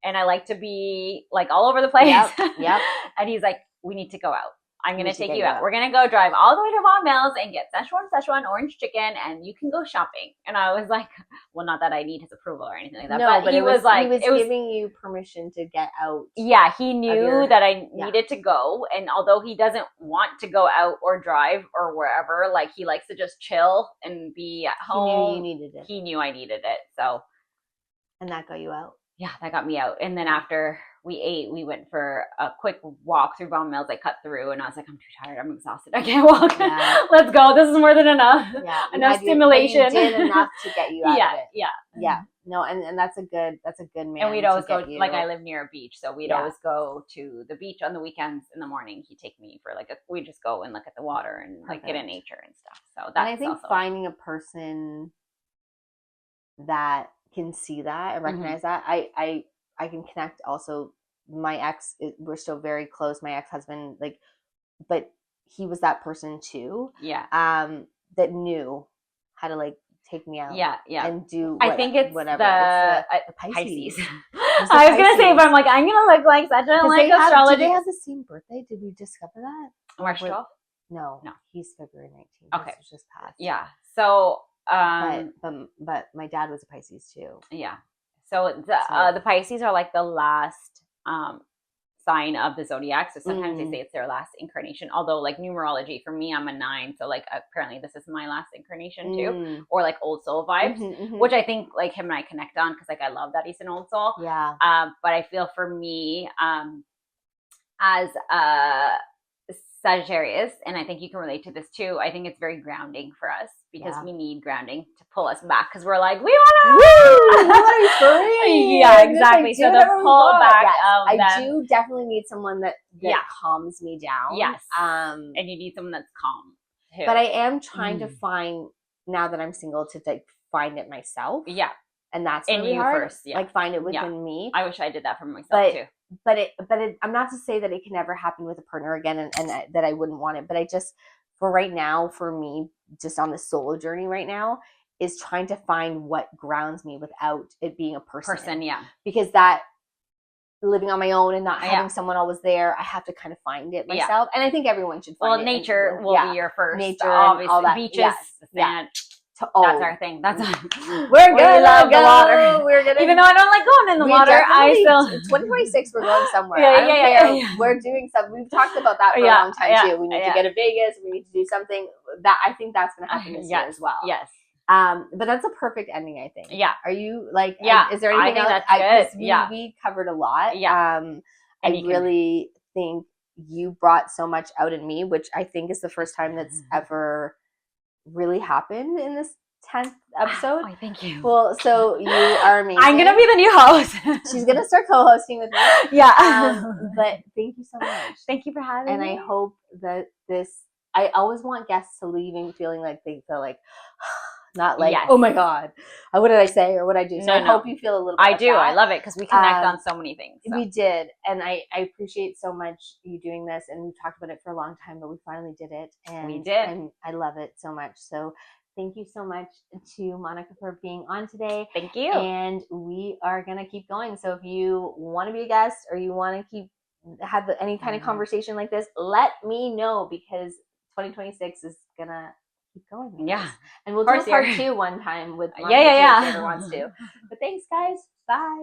Speaker 2: and I like to be like all over the place. Yep. And he's like, we need to go out. I'm going to take you out. We're going to go drive all the way to Vaughan Mills and get Szechuan orange chicken, and you can go shopping. And I was like, well, not that I need his approval or anything like that. No, but he was like,
Speaker 1: he was giving you permission to get out.
Speaker 2: Yeah, he knew that I needed to go. And although he doesn't want to go out or drive or wherever, like, he likes to just chill and be at home.
Speaker 1: He knew you needed it.
Speaker 2: He knew I needed it. So.
Speaker 1: And that got you out.
Speaker 2: Yeah, that got me out. And then after we ate, we went for a quick walk through Vaughan Mills. I cut through, and I was like, I'm too tired. I'm exhausted. I can't walk. Yeah. Let's go. This is more than enough. Yeah. Enough stimulation.
Speaker 1: You did enough to get you out of it.
Speaker 2: Yeah.
Speaker 1: Yeah. No, and that's a good man.
Speaker 2: And we'd always go, like, I live near a beach, so we'd always go to the beach on the weekends. In the morning, he'd take me for like we just go and look at the water and like get in nature and stuff. So that's, and I think
Speaker 1: finding a person that can see that and recognize that, I can connect. Also, my ex, we're still very close, my ex-husband, like, but he was that person too, that knew how to like take me out, and do
Speaker 2: I think it's whatever. It's the
Speaker 1: Pisces.
Speaker 2: I was gonna say, but I'm like, I'm gonna look like such a like astrology.
Speaker 1: Do they have the same birthday? Did we discover that?
Speaker 2: March 12th?
Speaker 1: No, he's February 19th.
Speaker 2: Okay,
Speaker 1: this was just past.
Speaker 2: Yeah, so
Speaker 1: but my dad was a Pisces too.
Speaker 2: Yeah, so the Pisces are like the last sign of the zodiac. So sometimes they say it's their last incarnation. Although, like, numerology, for me, I'm a 9, so like apparently this is my last incarnation too, or like old soul vibes, which I think like him and I connect on, because like I love that he's an old soul.
Speaker 1: Yeah.
Speaker 2: But I feel for me, as a Sagittarius, and I think you can relate to this too, I think it's very grounding for us, because we need grounding to pull us back, because we're like, we want to free. Yeah, exactly. So the pull back of
Speaker 1: I do definitely need someone that calms me down.
Speaker 2: Yes. And you need someone that's calm too.
Speaker 1: But I am trying to find, now that I'm single, to like find it myself.
Speaker 2: Yeah.
Speaker 1: And that's really hard.
Speaker 2: First,
Speaker 1: like find it within me.
Speaker 2: I wish I did that for myself too.
Speaker 1: But I'm not to say that it can never happen with a partner again, and that I wouldn't want it. But I just, for right now, for me, just on the solo journey right now, is trying to find what grounds me without it being a person.
Speaker 2: Yeah.
Speaker 1: Because that living on my own and not
Speaker 2: Yeah.
Speaker 1: having someone always there. I have to kind of find it myself, and I think everyone should find it.
Speaker 2: Nature will be your first.
Speaker 1: Nature,
Speaker 2: obviously,
Speaker 1: and all that.
Speaker 2: beaches,
Speaker 1: Yes.
Speaker 2: sand.
Speaker 1: That's
Speaker 2: our thing. That's
Speaker 1: we're gonna
Speaker 2: love
Speaker 1: go.
Speaker 2: the water.
Speaker 1: We're gonna,
Speaker 2: even though I don't like going in the water, I still
Speaker 1: 2026 we're going somewhere.
Speaker 2: Yeah,
Speaker 1: I don't care.
Speaker 2: yeah.
Speaker 1: We're doing something. We've talked about that for a long time too. We need to get to Vegas. We need to do something. That I think that's gonna happen this year as well.
Speaker 2: Yes.
Speaker 1: But that's a perfect ending, I think.
Speaker 2: Yeah.
Speaker 1: Are you like?
Speaker 2: Yeah.
Speaker 1: Is there anything else?
Speaker 2: That's good.
Speaker 1: We covered a lot.
Speaker 2: Yeah.
Speaker 1: I really think you brought so much out in me, which I think is the first time that's ever really happened in this 10th episode.
Speaker 2: Oh, thank you.
Speaker 1: Well, so you are amazing.
Speaker 2: I'm gonna be the new host.
Speaker 1: She's gonna start co-hosting with me.
Speaker 2: Yeah.
Speaker 1: But thank you so much.
Speaker 2: Thank you for having me.
Speaker 1: And I hope that I always want guests to leave and feeling like they feel like, not like, oh my God, what did I say or what did I do? So I hope you feel a little bit
Speaker 2: I do.
Speaker 1: that.
Speaker 2: I love it because we connect on so many things. So.
Speaker 1: We did. And I appreciate so much you doing this. And we've talked about it for a long time, but we finally did it. And
Speaker 2: we did.
Speaker 1: And I love it so much. So thank you so much to Monica for being on today.
Speaker 2: Thank you.
Speaker 1: And we are going to keep going. So if you want to be a guest or you want to have any kind of conversation like this, let me know because 2026 is going to keep going.
Speaker 2: Yeah.
Speaker 1: And we'll do a part 2 one time with Monica
Speaker 2: yeah.
Speaker 1: if she ever wants to. But thanks, guys. Bye.